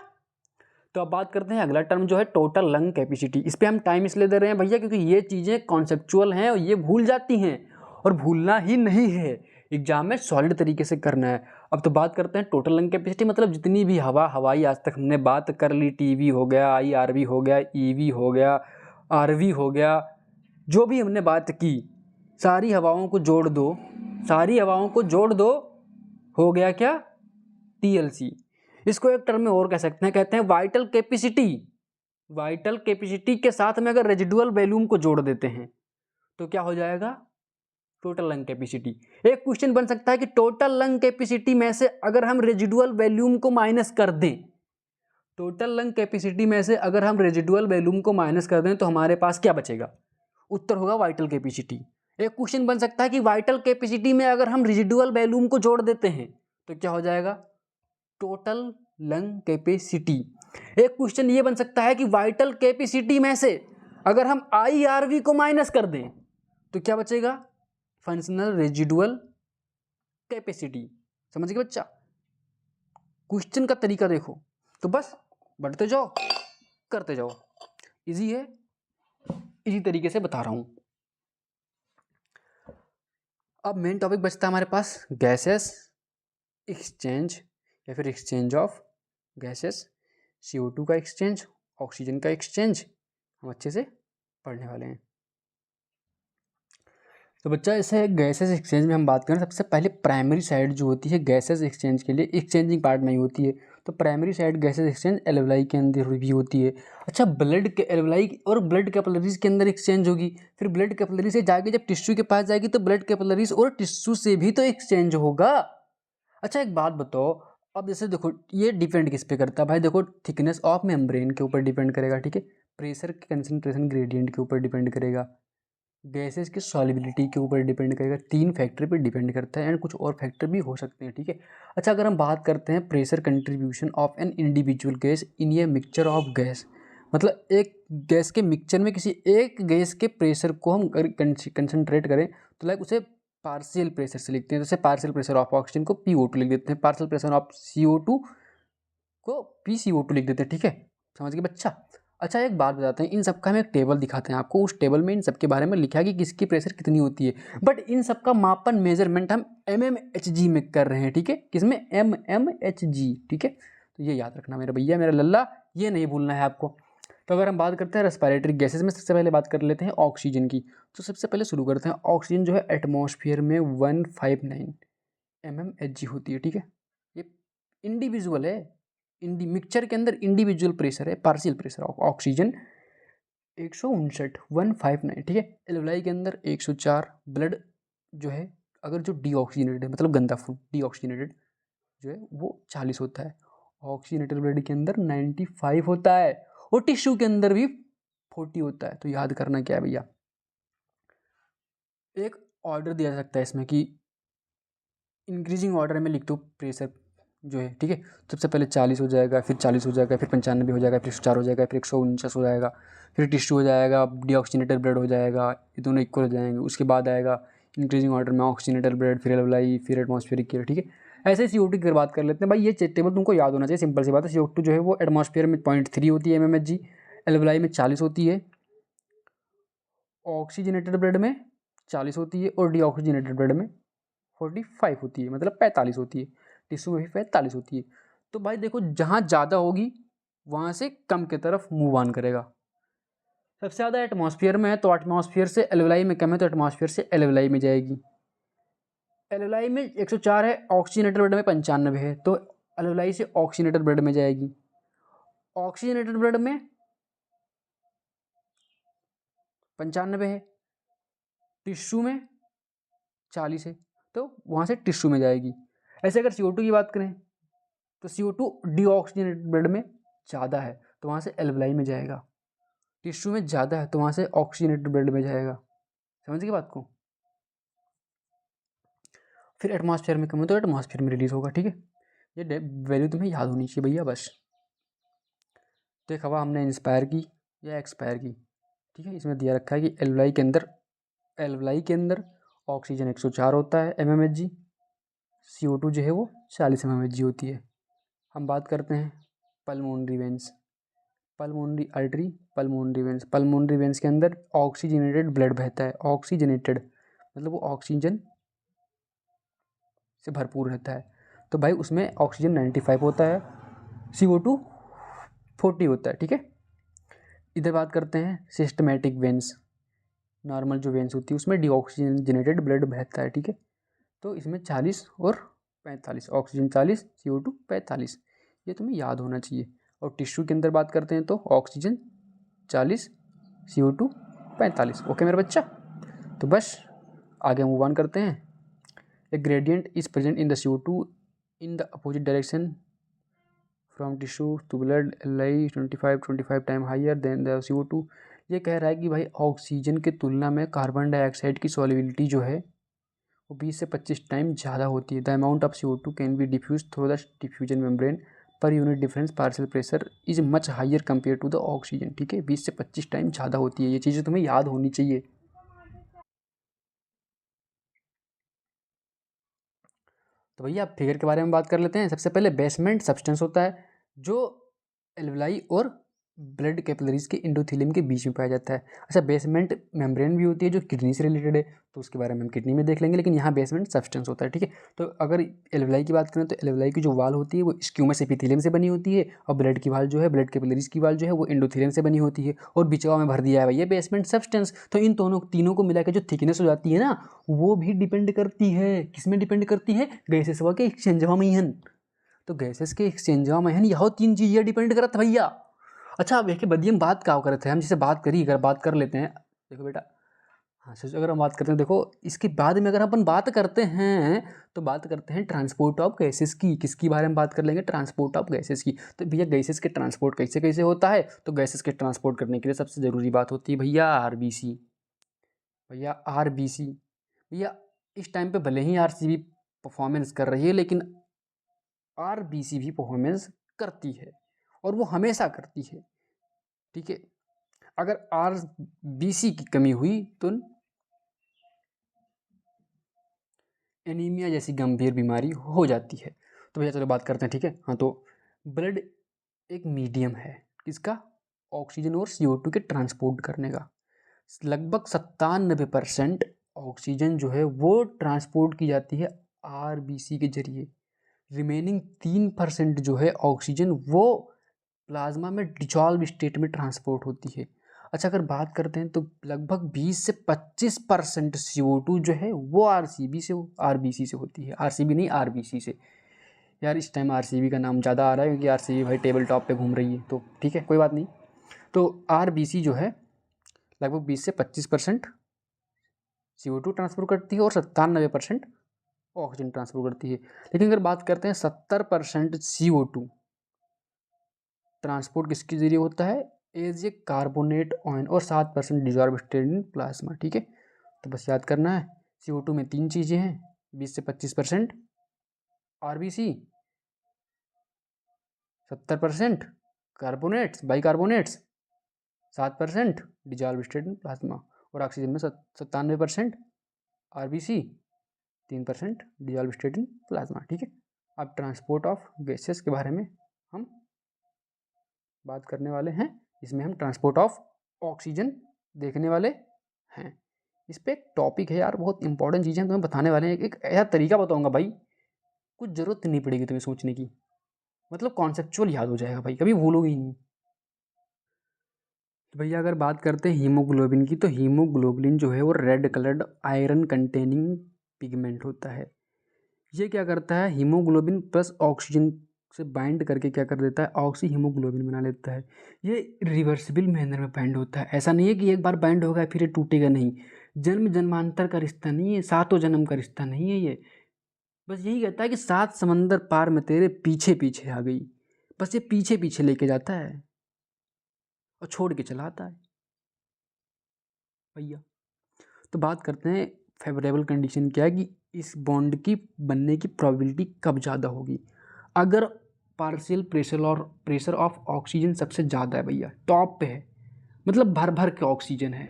तो अब बात करते हैं अगला टर्म जो है टोटल लंग कैपेसिटी। इस पे हम टाइम इसलिए दे रहे हैं भैया क्योंकि ये चीज़ें कॉन्सेप्चुअल हैं और ये भूल जाती हैं, और भूलना ही नहीं है, एग्जाम में सॉलिड तरीके से करना है। अब तो बात करते हैं टोटल लंग कैपेसिटी, मतलब जितनी भी हवाई आज तक हमने बात कर ली, टीवी हो गया, आईआरवी हो गया, ईवी हो गया, आरवी हो गया, जो भी हमने बात की सारी हवाओं को जोड़ दो, सारी हवाओं को जोड़ दो, हो गया क्या, टीएलसी। इसको एक टर्म में और कह सकते हैं, कहते हैं वाइटल कैपेसिटी। वाइटल कैपेसिटी के साथ में अगर रेजिडुअल वॉल्यूम को जोड़ देते हैं तो क्या हो जाएगा, टोटल लंग कैपेसिटी। एक क्वेश्चन बन सकता है कि टोटल लंग कैपेसिटी में से अगर हम रेजिडुअल वॉल्यूम को माइनस कर दें, टोटल लंग कैपेसिटी में से अगर हम रेजिडुअल वॉल्यूम को माइनस कर दें तो हमारे पास क्या बचेगा, उत्तर होगा वाइटल कैपेसिटी। एक क्वेश्चन बन सकता है कि वाइटल कैपेसिटी में अगर हम रेजिडुअल वॉल्यूम को जोड़ देते हैं तो क्या हो जाएगा, टोटल लंग कैपेसिटी। एक क्वेश्चन ये बन सकता है कि वाइटल कैपेसिटी में से अगर हम आईआरवी को माइनस कर दें तो क्या बचेगा, फंक्शनल रेजिडुअल कैपेसिटी। समझ गए बच्चा, क्वेश्चन का तरीका देखो। तो बस बढ़ते जाओ, करते जाओ, इजी है, इसी तरीके से बता रहा हूं। अब मेन टॉपिक बचता है हमारे पास गैसेस एक्सचेंज या फिर एक्सचेंज ऑफ गैसेस, CO2 का एक्सचेंज, ऑक्सीजन का एक्सचेंज हम अच्छे से पढ़ने वाले हैं। तो बच्चा ऐसे गैसेस एक्सचेंज में हम बात करें, सबसे पहले प्राइमरी साइड जो होती है गैसेस एक्सचेंज के लिए एक्सचेंजिंग पार्ट नहीं होती है, तो primary side gases exchange alveoli के अंदर भी होती है। अच्छा ब्लड के एल्वेलाई और ब्लड कैपिलरीज के अंदर एक्सचेंज होगी, फिर ब्लड कैपिलरी से जाके जब टिश्यू के पास जाएगी तो ब्लड कैपिलरीज और टिश्यू से भी तो एक्सचेंज होगा। अच्छा एक बात बताओ, अब जैसे देखो ये डिपेंड किस पे करता है भाई, देखो थिकनेस ऑफ मेम्ब्रेन के ऊपर डिपेंड करेगा, ठीक है, प्रेशर के कंसंट्रेशन ग्रेडियंट के ऊपर डिपेंड करेगा, गैसेस की सॉल्युबिलिटी के ऊपर डिपेंड करेगा, 3 फैक्टर पे डिपेंड करता है एंड कुछ और फैक्टर भी हो सकते हैं, ठीक है। अच्छा अगर हम बात करते हैं pressure contribution of an individual gas in a mixture of gas, मतलब एक गैस के मिक्सचर में किसी एक गैस के प्रेशर को हम कंसनट्रेट करें तो लाइक उसे पार्शियल प्रेशर से लिखते हैं, जैसे पार्शियल प्रेशर ऑफ ऑक्सीजन को PO2 लिख देते हैं, पार्शियल प्रेशर ऑफ CO2 को PCO2 लिख देते हैं, ठीक है, समझ गए बच्चा। अच्छा एक बात बताते हैं, इन सबका हम एक टेबल दिखाते हैं आपको, उस टेबल में इन सब के बारे में लिखा है कि किसकी प्रेशर कितनी होती है, बट इन सब का मापन मेजरमेंट हम mmHg में कर रहे हैं, ठीक है, किसमें, mmHg, ठीक है। तो ये याद रखना मेरा भैया, मेरा लल्ला, ये नहीं भूलना है आपको। तो अगर हम बात करते हैं रेस्पिरेटरी गैसेज में, सबसे पहले बात कर लेते हैं ऑक्सीजन की। तो सबसे पहले शुरू करते हैं, ऑक्सीजन जो है एटमॉस्फेयर में 159 mmHg होती है, ठीक है। ये इंडिविजुअल है, मिक्सचर के अंदर इंडिविजुअल प्रेशर है, पार्शियल प्रेशर ऑफ ऑक्सीजन 159 ठीक है। एल्वेलाई के अंदर 104, ब्लड जो है अगर जो डीऑक्सीजनेटेड है मतलब गंदा खून डीऑक्सीजनेटेड जो है वो 40 होता है, ऑक्सीजनेटेड ब्लड के अंदर 95 होता है और टिश्यू के अंदर भी 40 होता है। तो याद करना क्या है भैया, एक ऑर्डर दिया जा सकता है इसमें कि इंक्रीजिंग ऑर्डर में लिख दो प्रेशर जो है, ठीक है। सबसे पहले 40 हो जाएगा, फिर 40 हो जाएगा, फिर 95 हो जाएगा, फिर 104 हो जाएगा, फिर 149 हो जाएगा, फिर टिश्यू हो जाएगा, डीऑक्सीजनेटेड ब्लड हो जाएगा, ये दोनों इक्वल हो जाएंगे। उसके बाद आएगा इंक्रीजिंग ऑर्डर में ऑक्सीजनेटेड ब्लड, फिर एल्वेलाई, फिर एटमॉस्फेरिक केयर, ठीक है। ऐसे CO2 की बात कर लेते हैं भाई, ये टेबल तुमको याद होना चाहिए, सिंपल सी बात है। CO2 जो है वो एटमॉस्फेयर में 0.3 होती है mmHg, एल्वेलाई में 40 होती है, ऑक्सीजनेटेड ब्लड में 40 होती है और डीऑक्सीजनेटेड ब्लड में 45 होती है, मतलब 45 होती है, टिश्यू में भी 45 होती है। तो भाई देखो जहाँ ज़्यादा होगी वहाँ से कम की तरफ मूव ऑन करेगा, सबसे ज़्यादा एटमॉस्फेयर में है तो एटमॉस्फेयर से एल्वेलाई में कम है तो एटमॉस्फेयर से एल्वेलाई में जाएगी। एल्वेलाई में 104 है, ऑक्सीजनेटेड ब्लड में 95 है तो एल्वेलाई से ऑक्सीजनेटेड ब्लड में जाएगी। ऑक्सीजनेटेड ब्लड में 95 है, टिश्यू में 40 है तो वहाँ से टिश्यू में जाएगी। ऐसे अगर CO2 की बात करें तो CO2 डीऑक्सीजनेटेड ब्लड में ज़्यादा है तो वहाँ से एल्वेलाई में जाएगा। टिश्यू में ज़्यादा है तो वहाँ से ऑक्सीजनेटेड ब्लड में जाएगा। समझ गए बात को। फिर एटमॉस्फेयर में कम हो तो एटमॉस्फेयर में रिलीज होगा। ठीक है, ये वैल्यू तुम्हें याद होनी चाहिए भैया बस। तो एक हवा हमने इंस्पायर की या एक्सपायर की। ठीक है, इसमें दिया रखा है कि एल्वेलाई के अंदर ऑक्सीजन 104 होता है mmHg, CO2 जो है वो 40 mmHg होती है। हम बात करते हैं pulmonary veins, pulmonary artery, pulmonary veins. Pulmonary veins के अंदर ऑक्सीजनेटेड ब्लड बहता है। ऑक्सीजनेटेड मतलब वो ऑक्सीजन से भरपूर रहता है तो भाई उसमें ऑक्सीजन 95 होता है, CO2 40 होता है। ठीक है, इधर बात करते हैं सिस्टमैटिक वेंस। नॉर्मल जो वेंस होती है उसमें डीऑक्सीजनेटेड ब्लड बहता है। ठीक है, तो इसमें 40 और 45, ऑक्सीजन 40, CO2 45, ये तुम्हें याद होना चाहिए। और टिश्यू के अंदर बात करते हैं तो ऑक्सीजन 40, CO2 45। ओके मेरा बच्चा, तो बस आगे मूव ऑन करते हैं। A gradient is present in the CO2 in the opposite direction from tissue to blood, LI 25 time higher than the CO2। ये कह रहा है कि भाई ऑक्सीजन की तुलना में कार्बन डाइऑक्साइड की सॉल्युबिलिटी जो है वो 20 से 25 टाइम ज़्यादा होती है। The amount of CO2 can be diffuse through the diffusion membrane per unit difference partial pressure is much higher compare to the oxygen. ठीक है, 20 से 25 टाइम ज़्यादा होती है। ये चीज़ें तुम्हें याद होनी चाहिए। तो भैया आप फिगर के बारे में बात कर लेते हैं। सबसे पहले बेसमेंट सब्सटेंस होता है जो एल्वेलाई और ब्लड कैपिलरीज के एंडोथेलियम के बीच में पाया जाता है। अच्छा, बेसमेंट मेम्ब्रेन भी होती है जो किडनी से रिलेटेड है तो उसके बारे में हम किडनी में देख लेंगे, लेकिन यहाँ बेसमेंट सब्सटेंस होता है। ठीक है, तो अगर एल्वेलाई की बात करें तो एल्वेलाई की जो वाल होती है वो स्क्यूमस एपिथेलियम से बनी होती है और ब्लड की वाल जो है, ब्लड कैपिलरीज की वाल जो है वो एंडोथेलियम से बनी होती है और बिचवा में भर दिया है भैया बेसमेंट सब्सटेंस। तो इन दोनों तीनों को मिला के जो थिकनेस हो जाती है ना वो भी डिपेंड करती है, किसमें डिपेंड करती है, गैसेस के एक्सचेंजवा में। तो गैसेस के एक्सचेंजवा में यह 3 चीज़ें डिपेंड करत भैया। अच्छा, अब एक बदी हम बात क्या करते हैं, हम जैसे बात करी, अगर बात कर लेते हैं, देखो बेटा, हाँ सोचो, अगर हम बात करते हैं, देखो इसके बाद में अगर अपन बात करते हैं तो बात करते हैं ट्रांसपोर्ट ऑफ गैसेस की। किसकी बारे में बात कर लेंगे, ट्रांसपोर्ट ऑफ गैसेस की। तो भैया गैसेस के ट्रांसपोर्ट कैसे कैसे होता है, तो गैसेस के ट्रांसपोर्ट करने के लिए सबसे ज़रूरी बात होती है भैया RBC। भैया RBC, भैया इस टाइम पे भले ही RCB परफॉर्मेंस कर रही है लेकिन RBC भी परफॉर्मेंस करती है और वो हमेशा करती है। ठीक है, अगर RBC की कमी हुई तो एनीमिया जैसी गंभीर बीमारी हो जाती है। तो भैया चलो बात करते हैं। ठीक है, हाँ, तो ब्लड एक मीडियम है किसका, ऑक्सीजन और CO2 के ट्रांसपोर्ट करने का। लगभग 97% ऑक्सीजन जो है वो ट्रांसपोर्ट की जाती है RBC के जरिए। रिमेनिंग 3% जो है ऑक्सीजन वो प्लाज्मा में डिजॉल्व स्टेट में ट्रांसपोर्ट होती है। अच्छा, अगर बात करते हैं तो लगभग 20 से 25% CO2 जो है वो RBC से होती है। RCB नहीं, RBC से। यार इस टाइम RCB का नाम ज़्यादा आ रहा है क्योंकि RCB भाई टेबल टॉप पे घूम रही है, तो ठीक है कोई बात नहीं। तो RBC जो है लगभग 20 से 25% CO2 ट्रांसफर करती है और 97% ऑक्सीजन ट्रांसफर करती है। लेकिन अगर बात करते हैं 70% CO2 ट्रांसपोर्ट किसके जरिए होता है, एज ए कार्बोनेट आयन, और 7% डिजॉल्व स्टेट इन प्लाज्मा। ठीक है, तो बस याद करना है CO2 में 3 चीज़ें हैं, 20 से 25% RBC, 70% carbonates bicarbonates, 7% dissolve state in plasma, और ऑक्सीजन में 97% RBC, 3% dissolve state in plasma. ठीक है, अब ट्रांसपोर्ट ऑफ गैसेस के बारे में हम बात करने वाले हैं। इसमें हम ट्रांसपोर्ट ऑफ ऑक्सीजन देखने वाले हैं। इस पर एक टॉपिक है यार, बहुत इंपॉर्टेंट चीज़ें हम तुम्हें बताने वाले हैं। एक ऐसा तरीका बताऊंगा भाई, कुछ ज़रूरत नहीं पड़ेगी तुम्हें सोचने की, मतलब कॉन्सेप्चुअल याद हो जाएगा भाई, कभी भूलोगे ही नहीं। तो भैया अगर बात करते हैं हीमोग्लोबिन की, तो हीमोग्लोबिन जो है वो red coloured iron containing pigment होता है। ये क्या करता है, हीमोग्लोबिन प्लस ऑक्सीजन से बाइंड करके क्या कर देता है, ऑक्सी हीमोग्लोबिन बना लेता है। ये रिवर्सिबल मैनर में बाइंड होता है। ऐसा नहीं है कि एक बार बाइंड होगा फिर ये टूटेगा, नहीं। जन्म जन्मांतर का रिश्ता नहीं है, सातों जन्म का रिश्ता नहीं है ये। बस यही कहता है कि 7 समंदर पार में तेरे पीछे पीछे आ गई। बस ये पीछे पीछे लेके जाता है और छोड़ के चला आता है भैया। तो बात करते हैं फेवरेबल कंडीशन क्या है, कि इस बॉन्ड की बनने की प्रोबेबिलिटी कब ज़्यादा होगी। अगर पार्शियल प्रेशर ऑफ ऑक्सीजन सबसे ज़्यादा है भैया, टॉप पे है, मतलब भर भर के ऑक्सीजन है,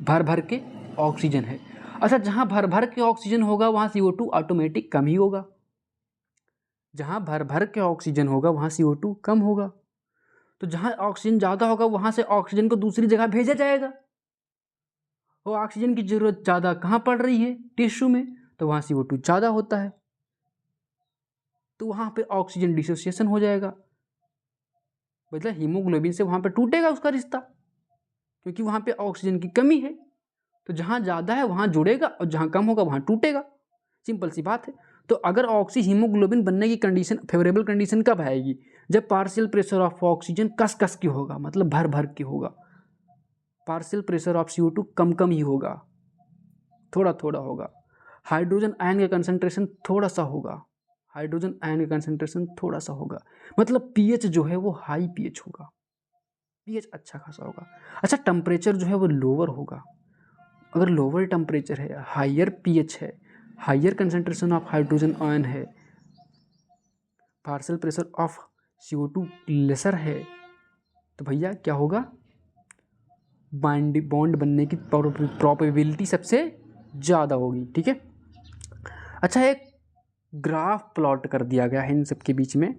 भर भर के ऑक्सीजन है। अच्छा, जहाँ भर भर के ऑक्सीजन होगा वहाँ CO2 ऑटोमेटिक कम ही होगा। जहाँ भर भर के ऑक्सीजन होगा वहाँ CO2 कम होगा। तो जहाँ ऑक्सीजन ज़्यादा होगा वहाँ से ऑक्सीजन को दूसरी जगह भेजा जाएगा। वो ऑक्सीजन की ज़रूरत ज़्यादा कहाँ पड़ रही है, टिश्यू में, तो वहाँ CO2 ज़्यादा होता है, तो वहाँ पे ऑक्सीजन डिसोसिएशन हो जाएगा। मतलब हीमोग्लोबिन से वहाँ पे टूटेगा उसका रिश्ता, क्योंकि वहाँ पे ऑक्सीजन की कमी है। तो जहाँ ज़्यादा है वहाँ जुड़ेगा और जहाँ कम होगा वहाँ टूटेगा। सिंपल सी बात है। तो अगर ऑक्सी हीमोग्लोबिन बनने की कंडीशन, फेवरेबल कंडीशन कब आएगी, जब पार्शियल प्रेशर ऑफ ऑक्सीजन कस कस की होगा, मतलब भर भर की होगा। पार्शियल प्रेशर ऑफ CO2 कम कम ही होगा, थोड़ा थोड़ा होगा। हाइड्रोजन आयन का कंसंट्रेशन थोड़ा सा होगा, हाइड्रोजन आयन का कंसंट्रेशन थोड़ा सा होगा। मतलब पीएच जो है वो हाई पीएच होगा, पीएच अच्छा खासा होगा। अच्छा, टेम्परेचर जो है वो लोअर होगा। अगर लोअर टेम्परेचर है, हायर पीएच है, higher concentration of hydrogen ion है, partial pressure of CO2 lesser है, तो भैया क्या होगा, बॉन्ड बनने की प्रोबेबिलिटी सबसे ज़्यादा होगी। ठीक है। अच्छा, एक ग्राफ प्लॉट कर दिया गया है इन सबके बीच में,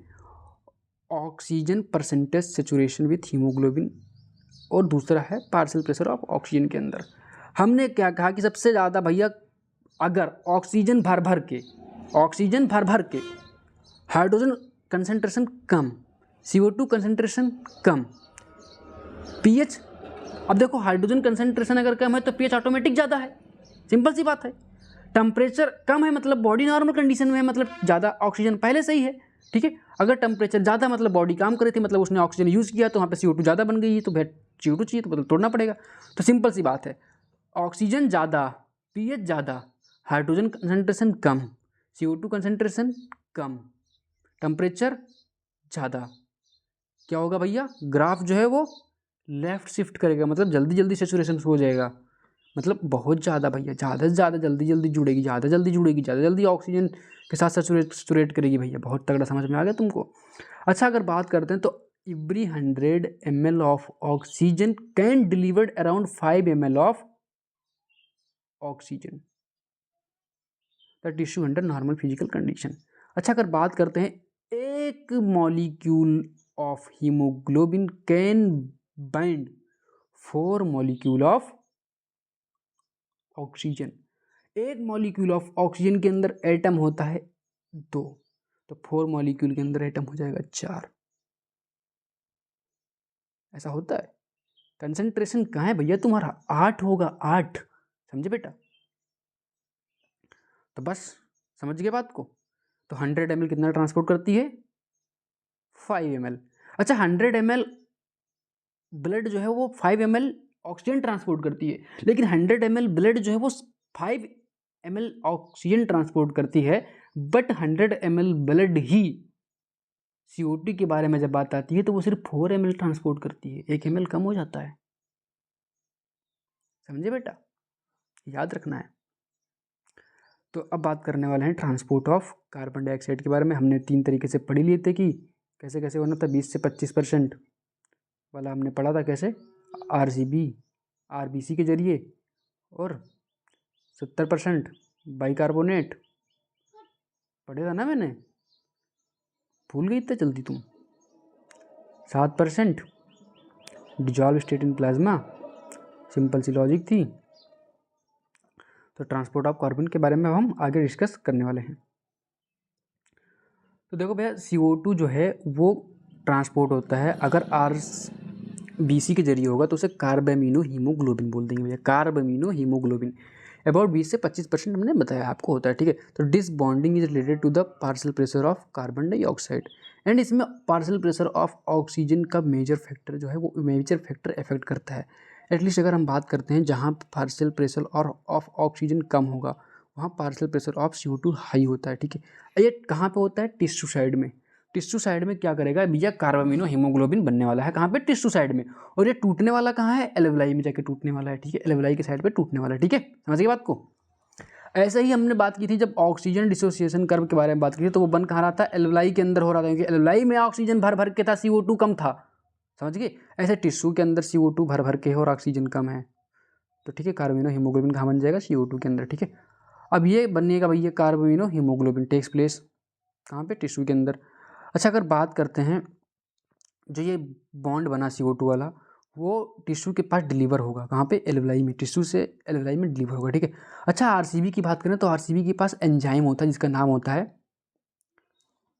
oxygen percentage saturation with haemoglobin, और दूसरा है पार्शियल प्रेशर ऑफ ऑक्सीजन के अंदर। हमने क्या कहा कि सबसे ज़्यादा भैया, अगर ऑक्सीजन भर भर के, हाइड्रोजन कंसंट्रेशन कम, CO2 कंसंट्रेशन कम, पीएच, अब देखो हाइड्रोजन कंसंट्रेशन अगर कम है तो पीएच ऑटोमेटिक ज़्यादा है, सिंपल सी बात है। टेम्परेचर कम है मतलब बॉडी नॉर्मल कंडीशन में है, मतलब ज़्यादा ऑक्सीजन पहले से ही है। ठीक है। अगर टेम्परेचर ज़्यादा मतलब बॉडी काम कर रही थी, मतलब उसने ऑक्सीजन यूज़ किया तो वहाँ पे CO2 ज़्यादा बन गई है, तो फिर CO2 चाहिए तो मतलब तोड़ना पड़ेगा। तो सिंपल सी बात है, ऑक्सीजन ज़्यादा, पीएच ज़्यादा, हाइड्रोजन कंसंट्रेशन कम, CO2 कंसंट्रेशन कम, टेम्परेचर ज़्यादा, क्या होगा भैया, ग्राफ जो है वो लेफ्ट शिफ्ट करेगा, मतलब जल्दी जल्दी सेचुरेशन हो जाएगा। मतलब बहुत ज़्यादा भैया, ज़्यादा से ज़्यादा जल्दी जल्दी जुड़ेगी, ज़्यादा जल्दी ऑक्सीजन के साथ सेचुरेट करेगी भैया। बहुत तगड़ा समझ में आ गया तुमको। अच्छा, अगर बात करते हैं तो every 100 ml of oxygen can delivered around 5 ml of oxygen the tissue under normal physical condition. अच्छा, अगर बात करते हैं एक molecule of haemoglobin can bind 4 molecule of oxygen. एक मॉलिक्यूल ऑफ ऑक्सीजन के अंदर एटम होता है 2, तो 4 मॉलिक्यूल के अंदर एटम हो जाएगा 4। ऐसा होता है। कंसंट्रेशन कहाँ है भैया तुम्हारा, 8 होगा, 8, समझे बेटा। तो बस समझ गए बात को। तो 100 ml कितना ट्रांसपोर्ट करती है, 5 ml। अच्छा, 100 ml ब्लड जो है वो 5 ml ऑक्सीजन ट्रांसपोर्ट करती है, लेकिन 100 ml ब्लड जो है वो 5 ml ऑक्सीजन ट्रांसपोर्ट करती है, but 100 ml blood he CO2 के बारे में जब बात आती है तो वो सिर्फ 4 ml ट्रांसपोर्ट करती है, 1 ml कम हो जाता है। समझे बेटा, याद रखना है। तो अब बात करने वाले हैं ट्रांसपोर्ट ऑफ कार्बन डाइऑक्साइड के बारे में। हमने 3 तरीके से पढ़ लिए थे कि कैसे कैसे होना था। 20 से 25% वाला हमने पढ़ा था, कैसे RBC के जरिए, और 70% बाइकार्बोनेट पढ़े था ना मैंने, भूल गई इतना जल्दी तुम। 7% dissolve state in plasma, simple सी लॉजिक थी। तो ट्रांसपोर्ट ऑफ कार्बन के बारे में हम आगे डिस्कस करने वाले हैं। तो देखो भैया, CO2 जो है वो ट्रांसपोर्ट होता है, अगर BC के जरिए होगा तो उसे कार्बामिनो हीमोग्लोबिन बोल देंगे भैया, कार्बामिनो हीमोग्लोबिन। अबाउट 20 से 25% हमने बताया आपको होता है, ठीक है। तो this bonding is related to the partial pressure of carbon dioxide and इसमें पार्शियल प्रेशर ऑफ ऑक्सीजन का मेजर फैक्टर जो है वो मेजर फैक्टर इफेक्ट करता है। एटलीस्ट अगर हम बात करते हैं जहाँ पार्शियल प्रेशर और ऑफ ऑक्सीजन कम होगा वहाँ partial pressure of CO2 high होता है, ठीक है। ये कहाँ पे होता है? टिश्यू साइड में। टिश्यू साइड में क्या करेगा भैया? कार्बामिनो हीमोग्लोबिन बनने वाला है, कहाँ पे? टिश्यू साइड में। और ये टूटने वाला कहाँ है? एल्वेलाई में जाके टूटने वाला है, ठीक है। एल्वेलाई के साइड पे टूटने वाला है, ठीक है। समझ गए बात को? ऐसे ही हमने बात की थी जब ऑक्सीजन डिसोसिएशन कर्व के बारे में बात की थी, तो वो बन कहाँ रहा था? एल्वेलाई के अंदर हो रहा था, क्योंकि एल्वेलाई में ऑक्सीजन भर भर के था, CO2 कम था। समझ गए? ऐसे टिश्यू के अंदर CO2 भर भर के है और ऑक्सीजन कम है, तो ठीक है, कार्बामिनो हीमोग्लोबिन कहाँ बन जाएगा? CO2 के अंदर, ठीक है। अब ये बनेगा भैया कार्बामिनो हीमोग्लोबिन टेक्स प्लेस कहाँ पे? टिश्यू के अंदर। अच्छा, अगर बात करते हैं जो ये बॉन्ड बना CO2 वाला, वो टिश्यू के पास डिलीवर होगा, कहाँ पे? एल्वेलाई में। टिश्यू से एल्वेलाई में डिलीवर होगा, ठीक है। अच्छा, RCB की बात करें तो RCB के पास एंजाइम होता है जिसका नाम होता है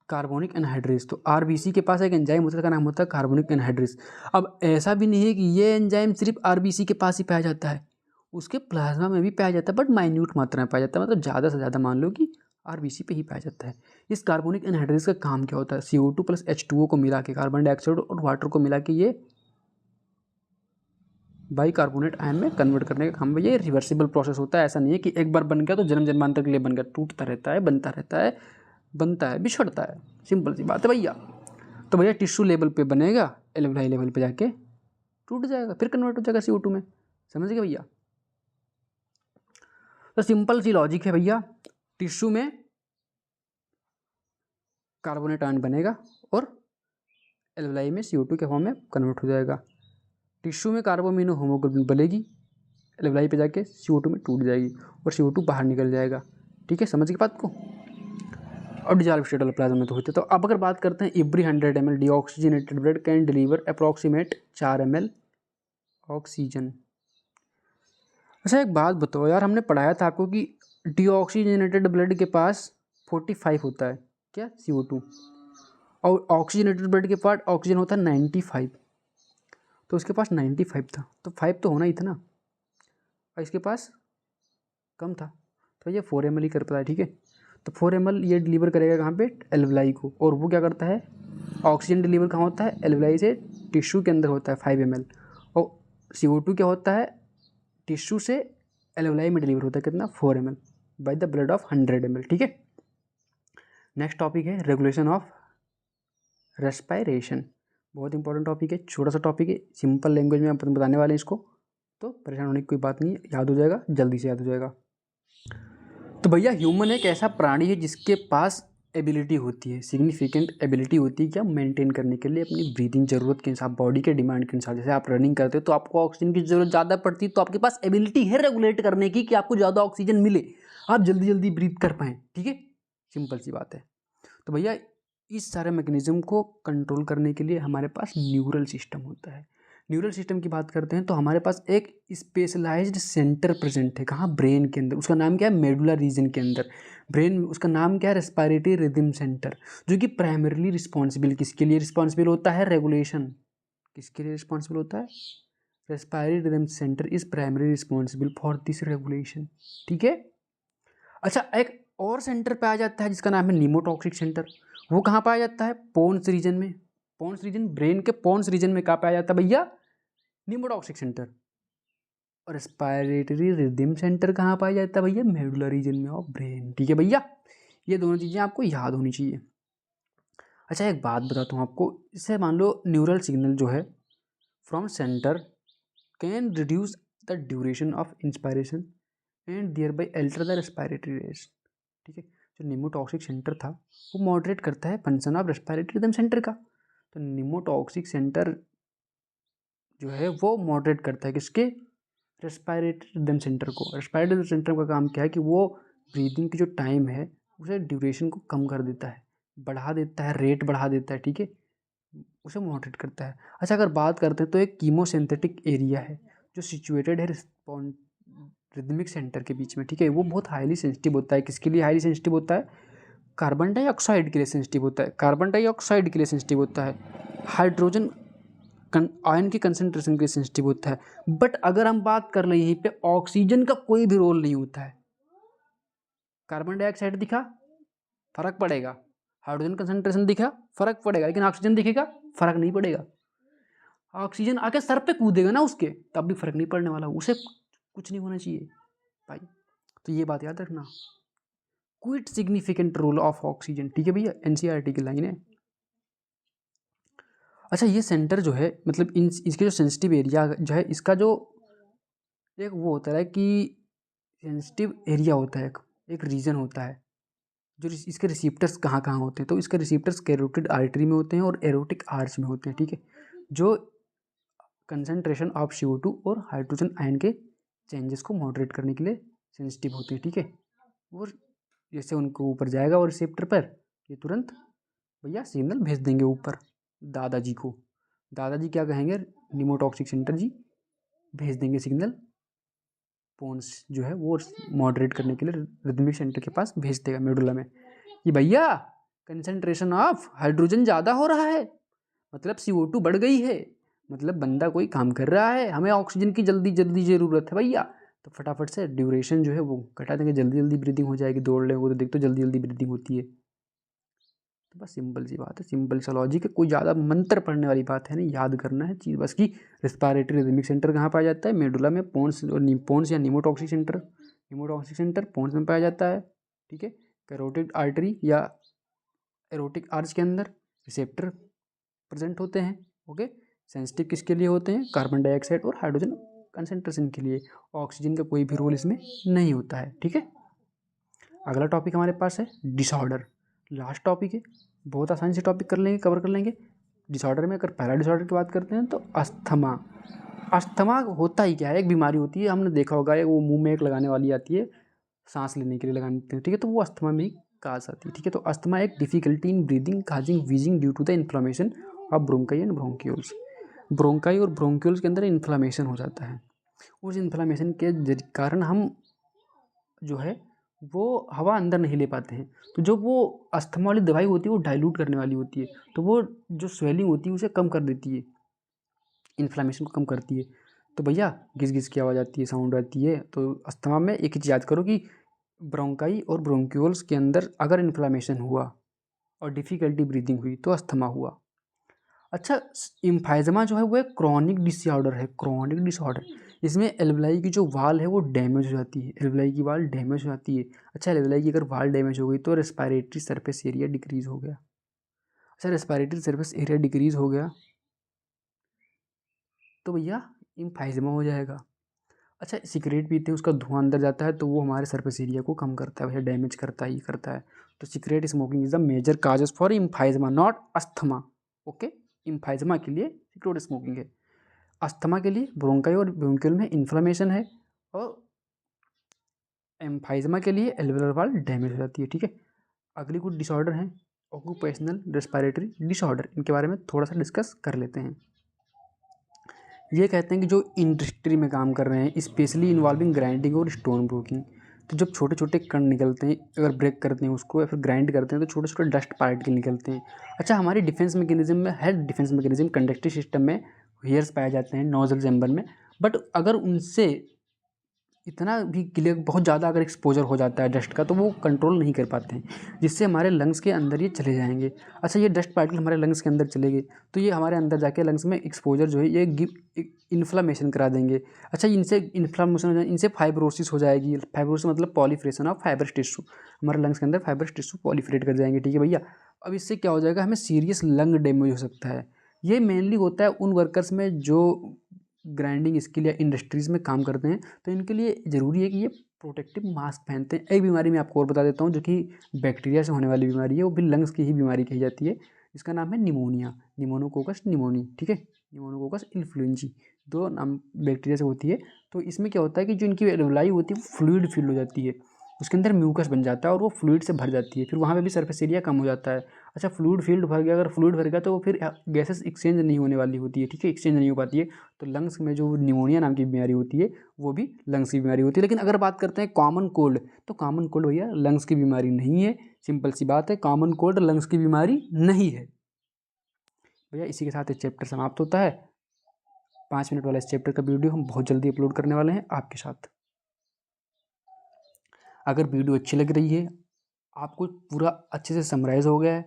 कार्बोनिक एनहाइड्रेस। तो RBC के पास एक एंजाइम होता है जिसका नाम होता है कार्बोनिक एनहाइड्रेस। अब ऐसा भी नहीं है कि ये एंजाइम सिर्फ RBC के पास ही पाया जाता है, उसके प्लाज्मा में भी पाया जाता है, बट माइन्यूट मात्रा में पाया जाता है, मतलब ज़्यादा से ज़्यादा मान लो कि RBC पे ही पाया जाता है। इस कार्बोनिक एनहाइड्रेस का काम क्या होता है? CO2 प्लस H2O को मिला के, कार्बन डाइऑक्साइड और वाटर को मिला के ये बाइकार्बोनेट आयन में कन्वर्ट करने का काम है। ये रिवर्सिबल प्रोसेस होता है, ऐसा नहीं है कि एक बार बन गया तो जन्म जन्मांतर के लिए बन गया, टूटता रहता है, बनता रहता है, बनता है, बिछड़ता है, सिंपल सी बात है भैया। तो भैया टिश्यू लेवल पे बनेगा, एल्वेलाई लेवल पे जाके टूट जाएगा, फिर कन्वर्ट हो जाएगा CO2 में। समझ गए भैया? तो सिंपल सी लॉजिक है भैया, टिश्यू में कार्बोनेट आयन बनेगा और एल्वेलाई में CO2 के फॉर्म में कन्वर्ट हो जाएगा। टिश्यू में कार्बामिनो हीमोग्लोबिन बनेगी, एल्वेलाई पे जाके CO2 में टूट जाएगी और CO2 बाहर निकल जाएगा, ठीक है। समझ गए बात को? और डिजॉल्व स्टेट वाला प्लाज्मा में तो होते। तो अब अगर बात करते हैं every 100 ml deoxygenated blood can deliver approximate 4 ml oxygen. अच्छा, एक बात बताओ यार, हमने पढ़ाया था आपको कि डीऑक्सीजनेटेड ब्लड के पास 45 होता है, क्या? CO2, और ऑक्सीजनेटेड ब्लड के पास ऑक्सीजन होता है 95, तो उसके पास 95 था, तो 5 तो होना ही था ना, और इसके पास कम था, तो ये 4 ml ही कर पाता है, ठीक है। तो 4 ml ये डिलीवर करेगा कहाँ पे? एल्वेलाई को। और वो क्या करता है? ऑक्सीजन डिलीवर कहाँ होता है? एल्वेलाई से टिश्यू के अंदर होता है 5 ml, और CO2 क्या होता है? टिश्यू से एल्वेलाई में डिलीवर होता है कितना? 4 ml by the blood of 100 ml, ठीक है। नेक्स्ट टॉपिक है रेगुलेशन ऑफ रेस्पायरेशन। बहुत इंपॉर्टेंट टॉपिक है, छोटा सा टॉपिक है, सिंपल लैंग्वेज में अपन बताने वाले हैं इसको, तो परेशान होने की कोई बात नहीं है, याद हो जाएगा, जल्दी से याद हो जाएगा। तो भैया ह्यूमन एक ऐसा प्राणी है जिसके पास एबिलिटी होती है, सिग्निफिकेंट एबिलिटी होती है क्या? मेंटेन करने के लिए अपनी ब्रीदिंग ज़रूरत के हिसाब, बॉडी के डिमांड के अनुसार। जैसे आप रनिंग करते हो तो आपको ऑक्सीजन की ज़रूरत ज़्यादा पड़ती है, तो आपके पास एबिलिटी है रेगुलेट करने की कि आपको ज़्यादा ऑक्सीजन मिले, आप जल्दी जल्दी ब्रीथ कर पाएँ, ठीक है। सिंपल सी बात है। तो भैया इस सारे मैकेनिज्म को कंट्रोल करने के लिए हमारे पास न्यूरल सिस्टम होता है। न्यूरल सिस्टम की बात करते हैं तो हमारे पास एक स्पेशलाइज्ड सेंटर प्रेजेंट है, कहाँ? ब्रेन के अंदर। उसका नाम क्या है? मेडुला रीजन के अंदर ब्रेन, उसका नाम क्या है? रेस्पिरेटरी रिदम सेंटर, जो कि प्राइमरीली रिस्पॉन्सिबल किसके लिए रिस्पॉन्सिबल होता है? रेगुलेशन। किसके लिए रिस्पॉन्सिबल होता है? Respiratory rhythm centre is primary responsible for this regulation, ठीक है। अच्छा, एक और सेंटर पाया जाता है जिसका नाम है नीमोटॉक्सिक सेंटर। वो कहाँ पाया जाता है? पोन्स रीजन में। पोन्स रीजन, ब्रेन के पोन्स रीजन में कहाँ पाया जाता है भैया? नीमोटॉक्सिक सेंटर। और रेस्पिरेटरी रिदम सेंटर कहाँ पाया जाता है भैया? मेडुला रीजन में ऑफ ब्रेन, ठीक है भैया। ये दोनों चीज़ें आपको याद होनी चाहिए। अच्छा, एक बात बताता हूँ आपको, इससे मान लो न्यूरल सिग्नल जो है from centre can reduce the duration of inspiration and thereby alter the respiratory rate, ठीक है। जो नीमोटॉक्सिक सेंटर था वो मॉडरेट करता है function of respiratory rhythm centre का। तो नीमोटॉक्सिक सेंटर जो है वो मॉडरेट करता है किसके? रेस्पिरेटरी रिदम सेंटर को। रेस्पिरेटरी रिदम सेंटर का काम क्या है कि वो ब्रीदिंग की जो टाइम है उसे ड्यूरेशन को कम कर देता है, बढ़ा देता है, रेट बढ़ा देता है, ठीक है, उसे मॉडरेट करता है। अच्छा, अगर बात करते हैं तो एक कीमोसिंथेटिक एरिया है जो सिचुएटेड है रिदमिक सेंटर के बीच में, ठीक है। वो बहुत हाईली सेंसिटिव होता है। किसके लिए हाईली सेंसिटिव होता है? कार्बन डाइऑक्साइड के लिए सेंसिटिव होता है। कार्बन डाइऑक्साइड के लिए सेंसिटिव होता है। हाइड्रोजन आयन के कंसंट्रेशन के लिए सेंसिटिव होता है। बट अगर हम बात कर लें यहीं पे ऑक्सीजन का कोई भी रोल नहीं होता है। कार्बन डाइऑक्साइड दिखा फर्क पड़ेगा, हाइड्रोजन कंसंट्रेशन दिखा फर्क पड़ेगा, लेकिन ऑक्सीजन दिखेगा फर्क नहीं पड़ेगा। ऑक्सीजन आके सर पे कूदेगा ना उसके, तब भी फर्क नहीं पड़ने वाला, उसे कुछ नहीं होना चाहिए भाई। तो ये बात याद रखना, quite significant role of oxygen, ठीक है भैया, एनसीईआरटी की लाइन है। अच्छा ये सेंटर जो है मतलब इसके जो सेंसिटिव एरिया जो है, इसका जो एक वो होता है कि सेंसिटिव एरिया होता है, एक रीजन होता है जो इसके रिसीप्टर्स कहाँ कहाँ होते हैं। तो इसके रिसीप्टर्स कैरोटिड आर्टरी में होते हैं और एरोटिक आर्च में होते हैं, ठीक है, जो कंसंट्रेशन ऑफ CO2 और हाइड्रोजन आयन के चेंजेस को मॉडरेट करने के लिए सेंसिटिव होती है, ठीक है। और जैसे उनको ऊपर जाएगा और रिसेप्टर पर, ये तुरंत भैया सिग्नल भेज देंगे ऊपर दादाजी को। दादाजी क्या कहेंगे, निमोटॉक्सिक सेंटर जी भेज देंगे सिग्नल, पोन्स जो है वो मॉडरेट करने के लिए रिदमिक सेंटर के पास भेज देगा मेडुला में कि भैया कंसंट्रेशन ऑफ हाइड्रोजन ज़्यादा हो रहा है, मतलब CO2 बढ़ गई है, मतलब बंदा कोई काम कर रहा है, हमें ऑक्सीजन की जल्दी जल्दी ज़रूरत है भैया। तो फटाफट से ड्यूरेशन जो है वो घटा देंगे, जल्दी जल्दी ब्रीदिंग हो जाएगी। दौड़ ले वो तो देख तो जल्दी जल्दी ब्रीदिंग होती है। तो बस सिंपल सी बात है, सिंपल सा लॉजिक है, कोई ज़्यादा मंत्र पढ़ने वाली बात है नहीं, याद करना है चीज़ बस की। रिस्पायरेटरी रिदमिक सेंटर कहाँ पाया जाता है, मेडुला में, पोन्स या निमोटॉक्सिक सेंटर पोन्स में पाया जाता है, ठीक है। कैरोटिड आर्टरी या एरोटिक आर्च के अंदर रिसेप्टर प्रेजेंट होते हैं, ओके। सेंसिटिव किसके लिए होते हैं, कार्बन डाइऑक्साइड और हाइड्रोजन कंसंट्रेशन के लिए, ऑक्सीजन का कोई भी रोल इसमें नहीं होता है, ठीक है। अगला टॉपिक हमारे पास है डिसऑर्डर, लास्ट टॉपिक है, बहुत आसानी से टॉपिक कर लेंगे, कवर कर लेंगे। डिसऑर्डर में अगर पहला डिसऑर्डर की बात करते हैं तो अस्थमा। अस्थमा होता ही क्या है, एक बीमारी होती है, हमने देखा होगा वो मुंह में एक लगाने वाली आती है, सांस लेने के लिए लगाते हैं, ठीक है, तो वो अस्थमा में ही काज आती है, ठीक है। तो अस्थमा एक difficulty in breathing causing wheezing due to the inflammation of bronchi and bronchioles. Bronchi और ब्रोंक्यूल्स के अंदर इन्फ्लामेशन हो जाता है, उस इन्फ्लामेशन के कारण हम जो है वो हवा अंदर नहीं ले पाते हैं। तो जो वो अस्थमा वाली दवाई होती है वो डाइल्यूट करने वाली होती है, तो वो जो स्वेलिंग होती है उसे कम कर देती है, इन्फ्लामेशन को कम करती है। तो भैया घिस घिस की आवाज़ आती है, साउंड आती है। तो अस्थमा में एक ही चीज़ याद करो कि ब्रोंकाई और ब्रोंक्यूल्स के अंदर अगर इन्फ्लामेशन हुआ और डिफ़िकल्टी ब्रीदिंग हुई तो अस्थमा हुआ। अच्छा इम्फाइजमा जो है वो एक क्रॉनिक डिसऑर्डर है, क्रॉनिक डिसऑर्डर। इसमें एल्वेलाई की जो वाल है वो डैमेज हो जाती है, एल्वेलाई की वाल डैमेज हो जाती है। अच्छा एल्वेलाई की अगर वाल डैमेज हो गई तो रेस्पिरेटरी सरफेस एरिया डिक्रीज़ हो गया। अच्छा रेस्पिरेटरी सरफेस एरिया डिक्रीज़ हो गया तो भैया इम्फाइजमा हो जाएगा। अच्छा सिगरेट पीते हैं उसका धुआं अंदर जाता है तो वो हमारे सरफेस एरिया को कम करता है भैया, डैमेज करता ही करता है। तो cigarette smoking is the major causes for emphysema not asthma, okay. Emphysema के लिए सिगरेट स्मोकिंग है, अस्थमा के लिए ब्रोंकाई और ब्रोंक्यूल में इन्फ्लेमेशन है, और एम्फाइजमा के लिए एल्वेलर वाल डैमेज हो जाती है, ठीक है। अगली कुछ डिसऑर्डर हैं ऑक्यूपेशनल रेस्पिरेटरी डिसऑर्डर, इनके बारे में थोड़ा सा डिस्कस कर लेते हैं। ये कहते हैं कि जो इंडस्ट्री में काम कर रहे हैं स्पेशली इन्वॉल्विंग ग्राइंडिंग और स्टोन ब्रोकिंग, तो जब छोटे छोटे कण निकलते हैं अगर ब्रेक करते हैं उसको या फिर ग्राइंड करते हैं तो छोटे छोटे डस्ट पार्टिकल निकलते हैं। अच्छा हमारी डिफेंस मैकेनिज्म में है, डिफेंस मैकेनिज्म कंडक्टिव सिस्टम में हेयर्स पाए जाते हैं नोजल चैम्बर में, बट अगर उनसे इतना भी क्लियर बहुत ज़्यादा अगर एक्सपोजर हो जाता है डस्ट का तो वो कंट्रोल नहीं कर पाते हैं, जिससे हमारे लंग्स के अंदर ये चले जाएंगे। अच्छा ये डस्ट पार्टिकल हमारे लंग्स के अंदर चले गए तो ये हमारे अंदर जाके लंग्स में एक्सपोजर जो है ये इन्फ्लामेशन करा देंगे। अच्छा इनसे इन्फ्लामेशन हो जाए, इनसे फाइब्रोसिस हो जाएगी, फाइब्रोसिस मतलब पॉलीफ्रेशन ऑफ फाइब्रस टिश्यू, हमारे लंग्स के अंदर फाइब्रस टिश्यू पॉलीफ्रेट कर जाएंगे, ठीक है भैया। अब इससे क्या हो जाएगा, हमें सीरियस लंग डैमेज हो सकता है। ये मेनली होता है उन वर्कर्स में जो ग्राइंडिंग स्किल या इंडस्ट्रीज़ में काम करते हैं, तो इनके लिए ज़रूरी है कि ये प्रोटेक्टिव मास्क पहनते हैं। एक बीमारी मैं आपको और बता देता हूँ जो कि बैक्टीरिया से होने वाली बीमारी है, वो भी लंग्स की ही बीमारी कही जाती है, इसका नाम है निमोनिया, निमोनोकोकस निमोनी, ठीक है, निमोनोकोकस इन्फ्लुएंजी, दो नाम बैक्टीरिया से होती है। तो इसमें क्या होता है कि जो इनकी एल्वेलाई होती है वो फ्लूइड फिल हो जाती है, उसके अंदर म्यूकस बन जाता है और वो फ्लूइड से भर जाती है, फिर वहाँ पे भी सरफेस एरिया कम हो जाता है। अच्छा फ्लूइड फील्ड भर गया, अगर फ्लूइड भर गया तो फिर गैसेस एक्सचेंज नहीं होने वाली होती है, ठीक है, एक्सचेंज नहीं हो पाती है। तो लंग्स में जो निमोनिया नाम की बीमारी होती है वो भी लंग्स की बीमारी होती है। लेकिन अगर बात करते हैं कॉमन कोल्ड, तो कॉमन कोल्ड भैया लंग्स की बीमारी नहीं है, सिंपल सी बात है, कॉमन कोल्ड लंग्स की बीमारी नहीं है भैया। इसी के साथ ये चैप्टर समाप्त होता है। 5 मिनट वाला इस चैप्टर का वीडियो हम बहुत जल्दी अपलोड करने वाले हैं आपके साथ। अगर वीडियो अच्छी लग रही है, आपको पूरा अच्छे से समराइज़ हो गया है,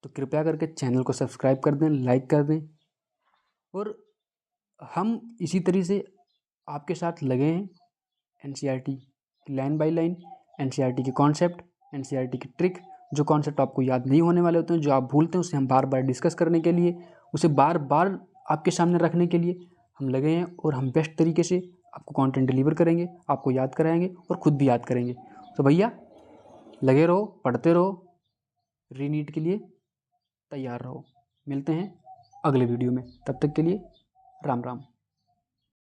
तो कृपया करके चैनल को सब्सक्राइब कर दें, लाइक कर दें। और हम इसी तरह से आपके साथ लगे हैं NCERT line by line, NCERT के कॉन्सेप्ट, एनसीईआरटी की ट्रिक, जो कॉन्सेप्ट आपको याद नहीं होने वाले होते हैं, जो आप भूलते हैं, उसे हम बार बार डिस्कस करने के लिए, उसे बार बार आपके सामने रखने के लिए हम लगे हैं। और हम बेस्ट तरीके से आपको कंटेंट डिलीवर करेंगे, आपको याद कराएंगे और ख़ुद भी याद करेंगे। तो भैया लगे रहो, पढ़ते रहो, रीनीट के लिए तैयार रहो। मिलते हैं अगले वीडियो में, तब तक के लिए राम राम।